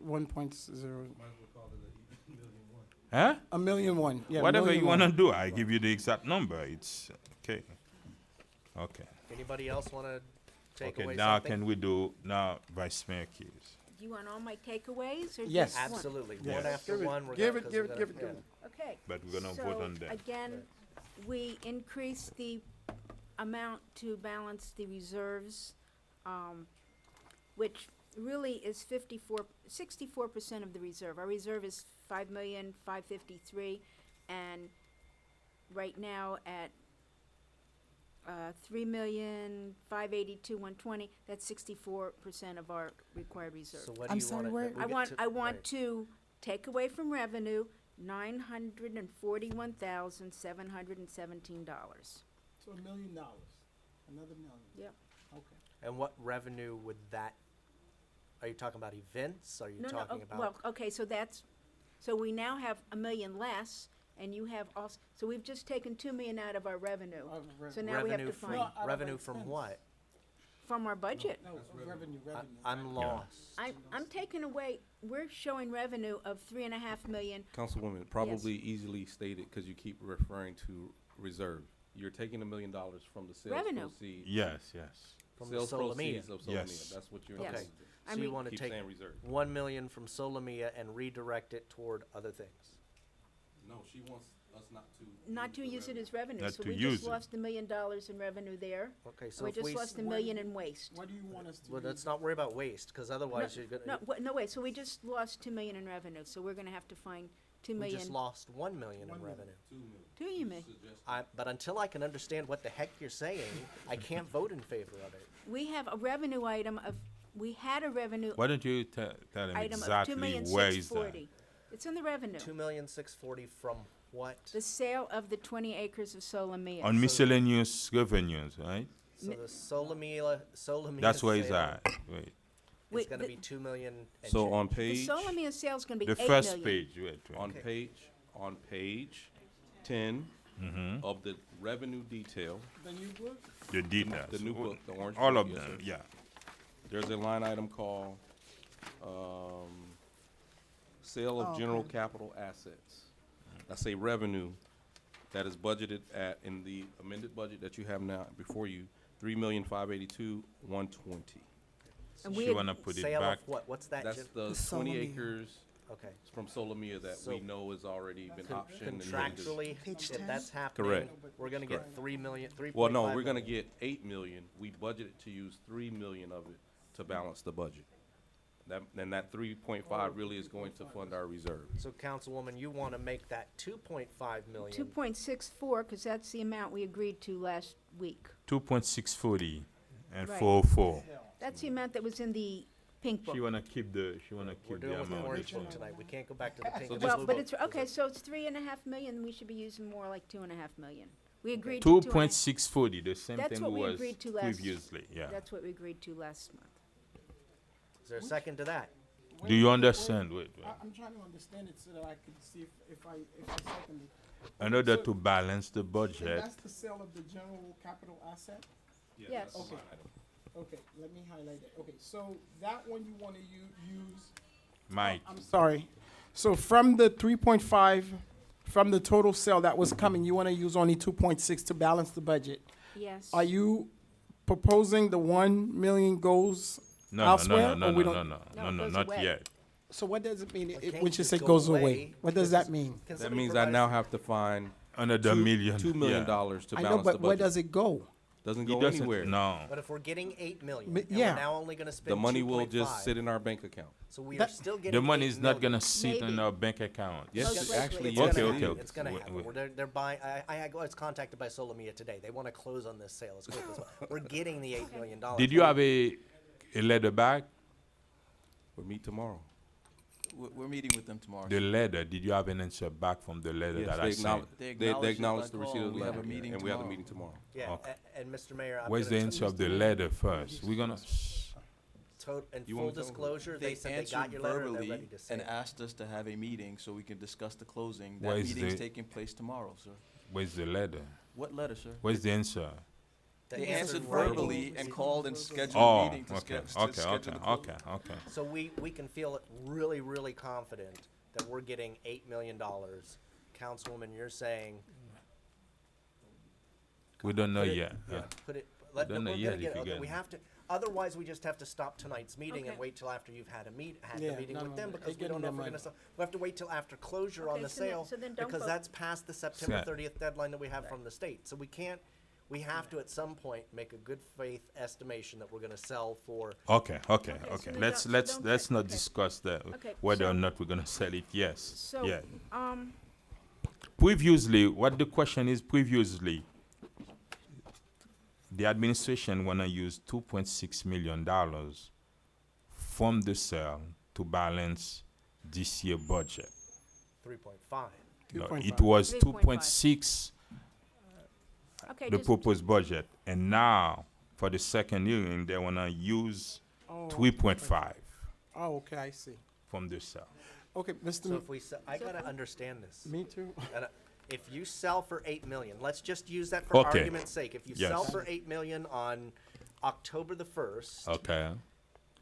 L: 1.0,
A: Huh?
L: $1,000,001, yeah.
A: Whatever you
L: 1,000,001.
A: wanna do, I give you the exact number. It's okay. Okay.
D: Anybody else wanna take
A: Okay.
D: away
A: Now
D: something?
A: can we do now, Vice Mayor Keys?
P: Do you want all my takeaways or
L: Yes.
P: just one?
D: Absolutely,
A: Yes.
D: one after
L: Give it-
D: one. We're
L: give
D: gonna-
L: it-
D: 'cause
L: give
D: we're
L: it- give
D: gonna-
L: it-
D: yeah.
P: Okay.
A: But we're gonna vote on that.
P: Again, we increased the amount to balance the reserves, which really is 64% of the reserve. Our reserve is 5,553,000, and right now at 3,582,120, that's 64% of our required reserve.
D: So what do
R: I'm
D: you
R: sorry,
D: want?
R: where-
P: I want to take away from revenue $941,717.
L: So $1 million, another million.
P: Yep.
L: Okay.
D: And what revenue would that, are you talking about events? Are you talking about?
P: Well, okay, so we now have $1 million less, and you have also, so we've just taken $2 million out of our revenue. So now we have
D: Revenue
P: to
D: from,
P: find,
L: No, out of
D: revenue
L: our
D: from
L: expense.
D: what?
P: from our budget.
L: No, revenue.
D: I'm lost.
P: I'm taking away, we're showing revenue of $3.5 million.
E: Councilwoman, probably easily stated, because you keep referring to reserve. You're taking $1 million from the sales
P: Revenue.
E: proceeds.
A: Yes, yes.
D: From the
E: Sales
D: Solomia.
E: proceeds of Solomia.
A: Yes.
E: That's what you're
P: Yes.
E: saying.
P: I
D: So you
P: mean-
D: wanna
E: Keep
D: take
E: saying reserve.
D: 1 million from Solomia and redirect it toward other things?
E: No, she wants us not to.
P: Not to use it as revenue,
A: Not
P: so
A: to
P: we
A: use
P: just
A: it.
P: lost $1 million in revenue there.
D: Okay,
P: And
D: so
P: we
D: if
P: just
D: we,
P: lost $1 million in waste.
L: What do you want us to
D: well,
L: do?
D: let's not worry about waste, cause otherwise you're
P: No,
D: gonna,
P: no, wait, so we just lost $2 million in revenue, so we're gonna have to find $2
D: we
P: million.
D: just lost 1 million in
L: 1 million.
D: revenue.
E: 2 million.
P: Do you, May?
D: But until I can understand what the heck you're saying, I can't vote in favor of it.
P: We have a revenue item of, we had a revenue
A: Why don't you tell him
P: item of
A: exactly where is that?
P: $2,640,000. It's in the revenue.
D: 2,640,000 from what?
P: The sale of the 20 acres of Solomia.
A: On miscellaneous revenues, right?
D: So the Solomia
A: That's where it's
D: sale
A: at. Wait.
D: is
P: Wait,
D: gonna
P: the-
D: be 2 million and
E: So
D: change.
E: on
P: The
E: page,
P: Solomia sale's gonna be
A: The
P: $8
A: first
P: million.
A: page, wait.
E: on
D: Okay.
E: page 10
A: Mm-hmm.
E: of the revenue detail,
L: The new book?
A: The details.
E: the new book, the orange
A: All
E: book,
A: of
E: yes,
A: them,
E: sir.
A: yeah.
E: There's a line item called, sale of
R: Oh,
E: general
R: okay.
E: capital assets. That's a revenue that is budgeted at, in the amended budget that you have now before you, 3,582,120.
P: And
A: She
P: we had-
A: wanna put it
D: Sale
A: back.
D: of what? What's that?
E: That's
D: Jim?
E: the
R: The
E: 20
R: Solomia.
E: acres
D: Okay.
E: from Solomia that
D: So-
E: we know has already been optioned. and ready to-
D: Contractually,
R: Page
D: if
R: 10?
D: that's happening,
E: Correct.
D: we're gonna get
E: Correct.
D: 3 million, 3.5
E: Well, no, we're gonna
D: million.
E: get 8 million. We budgeted to use 3 million of it to balance the budget. And that 3.5 really is going to fund our reserve.
D: So Councilwoman, you wanna make that 2.5 million?
P: 2.64, because that's the amount we agreed to last week.
A: 2.640 and
P: Right.
A: 404.
P: That's the amount that was in the pink book.
A: She wanna keep the
D: We're
A: amount.
D: dealing with the orange book tonight. We can't go back to the pink and
P: Well,
D: blue
P: but
D: book.
P: it's, okay, so it's $3.5 million, we should be using more like $2.5 million. We agreed to
A: 2.640, the same
P: That's
A: thing
P: what we
A: was
P: agreed to last.
A: previously, yeah.
P: That's what we agreed to last month.
D: Is there a second to that?
A: Do you understand? Wait, wait.
Q: I'm trying to understand it so that I can see if I second it.
A: In order
Q: So-
A: to balance the
Q: And
A: budget,
Q: that's the sale of the general capital asset?
K: Yes.
Q: Okay, okay, let me highlight it. Okay, so that one you wanna use.
A: Mike,
Q: I'm sorry. So from the 3.5, from the total sale that was coming, you wanna use only 2.6 to balance the budget.
P: Yes.
Q: Are you proposing the 1 million goes
A: no,
Q: elsewhere?
A: no,
Q: or
A: no,
Q: we
A: no,
Q: don't-
A: no,
P: No,
A: no,
P: it
A: no,
P: goes
A: not
P: away.
A: yet.
Q: So what does it mean
D: It
Q: if-
D: can't
Q: when you
D: just
Q: say
D: go
Q: goes
D: away
Q: away? What does
D: because
Q: that mean?
D: Can
E: That
D: somebody
E: means I
D: provide
E: now
D: us-
E: have to find
A: Another million.
E: $2 million
A: yeah.
E: to
Q: I
E: balance
Q: know,
E: the
Q: but where
E: budget.
Q: does it go?
E: Doesn't
A: It
E: go
A: doesn't-
E: anywhere.
A: No.
D: But if we're getting 8 million,
Q: But
D: and
Q: yeah.
D: we're now only gonna spend
E: The money will
D: 2.5,
E: just sit in our bank account.
D: so we are
Q: That-
D: still getting
A: The money
D: 8
A: is not
D: million.
A: gonna sit in
P: Maybe.
A: our bank account.
E: Yes,
P: Most
E: it
P: likely.
E: actually
P: It's
E: yes,
A: gonna
E: it
A: happen.
E: is.
D: It's gonna
A: Wait,
D: happen.
A: wait.
D: They're buying. I was contacted by Solomia today. They want to close on this sale as quick as possible. We're getting the $8 million.
A: Did you have a letter back?
E: We'll meet tomorrow.
S: We're meeting with them tomorrow.
A: The letter, did you have an answer back from the letter
E: Yes,
A: that
E: they
A: I sent?
E: acknowledge,
S: They
E: they
S: acknowledged it
E: acknowledged
S: by
E: the receipt
S: call.
E: of the
S: We have
E: letter,
S: a meeting
E: and we have the
S: tomorrow.
E: meeting tomorrow.
D: Yeah,
A: Okay.
D: and Mr. Mayor, I'm
A: Where's the
D: gonna
A: answer of the letter first? We're gonna.
D: in
E: You
D: full
E: want me to tell them?
D: disclosure, they said they
S: answered
D: got your letter. They're
S: verbally
D: ready to say
S: and
D: it.
S: asked us to have a meeting so we can discuss the closing. That
A: Where is
S: meeting's
A: the-
S: taking place tomorrow, sir.
A: Where's the letter?
S: What letter, sir?
A: Where's the answer?
S: They answered verbally and called and scheduled a
A: Oh,
S: meeting to
A: okay,
S: to
A: okay,
S: schedule
A: okay,
S: the closing.
A: okay, okay.
D: So we can feel really, really confident that we're getting $8 million. Councilwoman, you're saying.
A: We don't know
D: put it-
A: yet.
D: Yeah, put it, we're
A: don't know
D: gonna
A: yet if
D: get,
A: you
D: okay,
A: get
D: we
A: it.
D: have to, otherwise we just have to stop tonight's meeting and
P: Okay.
D: wait till after you've had the
Q: Yeah,
D: meeting
Q: no,
D: with
Q: no,
D: them,
Q: they
D: because we
Q: getting
D: don't know
Q: their
D: if we're gonna,
Q: money.
D: we have to wait till after closure on
P: Okay,
D: the
P: so then-
D: sale,
P: so then don't
D: because
P: vote.
D: that's past the September
A: Yeah.
D: 30th deadline that we have from the state. So we have to at some point make a good faith estimation that we're gonna sell for.
A: Okay, okay,
P: Okay, so
A: okay.
P: then
A: Let's
P: don't- so
A: let's
P: don't
A: let's
P: put-
A: not
P: okay.
A: discuss that
P: Okay,
A: whether or
P: so-
A: not we're gonna sell it. Yes.
P: So,
A: Yeah.
P: um,
A: Previously, what the question is previously, the administration wanna use $2.6 million from the sale to balance this year budget.
D: 3.5.
A: No,
Q: 2.5.
A: it was
P: 3.5.
A: 2.6
P: okay,
A: the
P: just,
A: proposed budget, and now for the second hearing they wanna use
Q: Oh,
A: 3.5
Q: Oh, okay, I see.
A: from the sale.
Q: Okay, Mr.
D: So if we sell, I gotta understand this.
Q: Me too.
D: And, if you sell for 8 million, let's just use that for
A: Okay.
D: argument's sake. If you
A: Yes.
D: sell for 8 million on October the 1st,
A: Okay.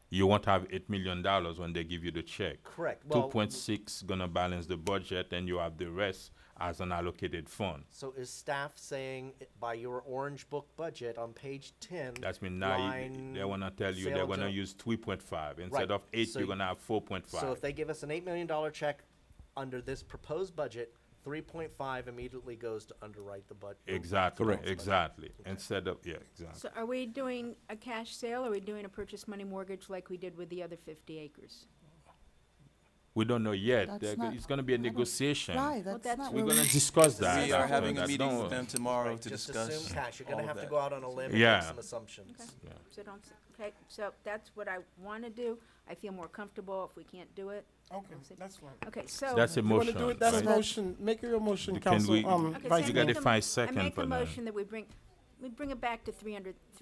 A: You won't have $8 million when they give you the check.
D: correct. Well,
A: 2.6 gonna balance the budget, and you have the rest as an allocated fund.
D: so is staff saying by your orange book budget on page 10?
A: That's mean now
D: line
A: they wanna tell you
D: sale
A: they're gonna
D: gen-
A: use 3.5 instead
D: Right.
A: of 8.
D: So
A: You're
D: y-
A: gonna have 4.5.
D: So if they give us an $8 million check under this proposed budget, 3.5 immediately goes to underwrite the budget.
A: Exactly.
E: Correct.
A: Exactly. Instead of exactly.
P: so are we doing a cash sale, or are we doing a purchase money mortgage like we did with the other 50 acres?
A: We don't know yet.
R: That's
A: They're go-
R: not-
A: it's gonna be a negotiation.
R: Right,
P: Well,
R: that's
P: that's
R: not
A: We're
R: where
A: gonna
R: we.
A: discuss that.
S: We are
A: after
S: having
A: that.
S: a meeting
A: Don't
S: with them
A: worry.
S: tomorrow
D: Right,
S: to
D: just
S: discuss
D: assume cash. You're
S: all
D: gonna
S: of
D: have to
S: that.
D: go out on a limb and
A: Yeah.
D: make some assumptions.
A: Yeah.
P: So don't, okay, so that's what I want to do. I feel more comfortable if we can't do it.
Q: Okay, that's fine.
P: Okay, so.
A: That's a
Q: You wanna
A: motion.
Q: do it, that's a
A: right?
Q: motion, make your motion,
A: Can
Q: council,
A: we-
P: Okay,
Q: Vice
P: so
A: You
P: I
A: gotta
P: make a-
A: find second
P: I make
A: for
P: a
A: that.
P: motion that we bring it back to 3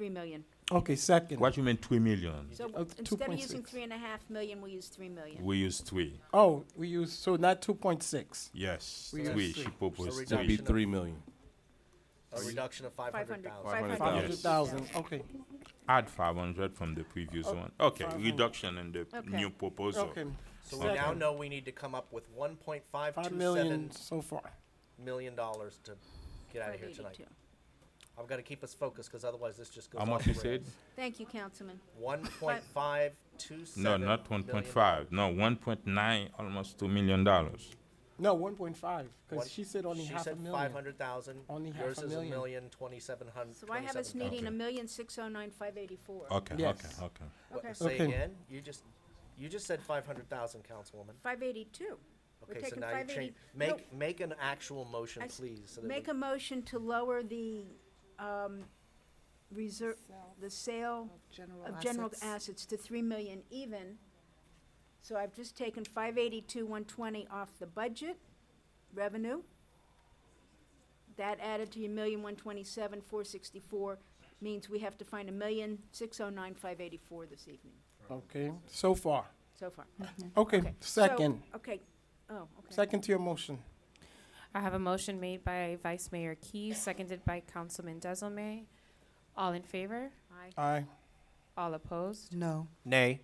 P: million.
Q: Okay, second.
A: What you mean 3 million?
P: So
Q: Uh,
P: instead of using
Q: 2.6.
P: 3.5 million, we use 3 million.
A: We use 3.
Q: Oh, we use, so not 2.6.
A: Yes,
Q: We use
A: 3.
Q: three.
A: She proposed
D: So
E: It'd
A: 3.
E: be
D: reduction of-
E: 3 million.
D: A reduction of 500,000.
Q: 500,000, okay.
A: Add 500 from the previous one. Okay,
Q: 500.
A: reduction in the
P: Okay.
A: new proposal.
Q: Okay,
D: So we now
Q: Second.
D: know we need to come up with
Q: 5 million
D: $1.527
Q: so far.
D: million to get out of here tonight.
P: 582.
D: I've got to keep us focused, because otherwise this just goes
A: How
D: off
A: much
D: the
A: you said?
D: rails.
P: Thank you, Councilman.
D: 1.527.
A: No, not
D: million
A: 1.5. No, 1.9, almost $2 million.
Q: No, 1.5, because
D: What-
Q: she said only
D: She
Q: half a
D: said
Q: million.
D: 500,000.
Q: Only half
D: Yours
Q: a
D: is
Q: million.
D: 1,027,000.
P: So I have us needing
A: Okay.
P: 1,609,584.
A: Okay,
Q: Yes.
A: okay, okay.
P: Okay.
D: Say
Q: Okay.
D: again? You just said 500,000, Councilwoman.
P: 582. We're
D: Okay, so
P: taking
D: now you
P: 580
D: change, make an actual motion,
P: I s-
D: please. so that
P: Make
D: we-
P: a motion to lower the, reserve, the sale of general assets to 3 million even. So I've just taken 582, 120 off the budget revenue. That added to your 1,127,464 means we have to find 1,609,584 this evening.
Q: Okay, so far.
P: so far.
Q: Okay,
P: So-
Q: second.
P: Okay, oh, okay.
Q: Second to your motion.
B: I have a motion made by Vice Mayor Keys, seconded by Councilman Desilme. All in favor?
P: Aye.
Q: Aye.
B: All opposed?
R: No.
D: Nay.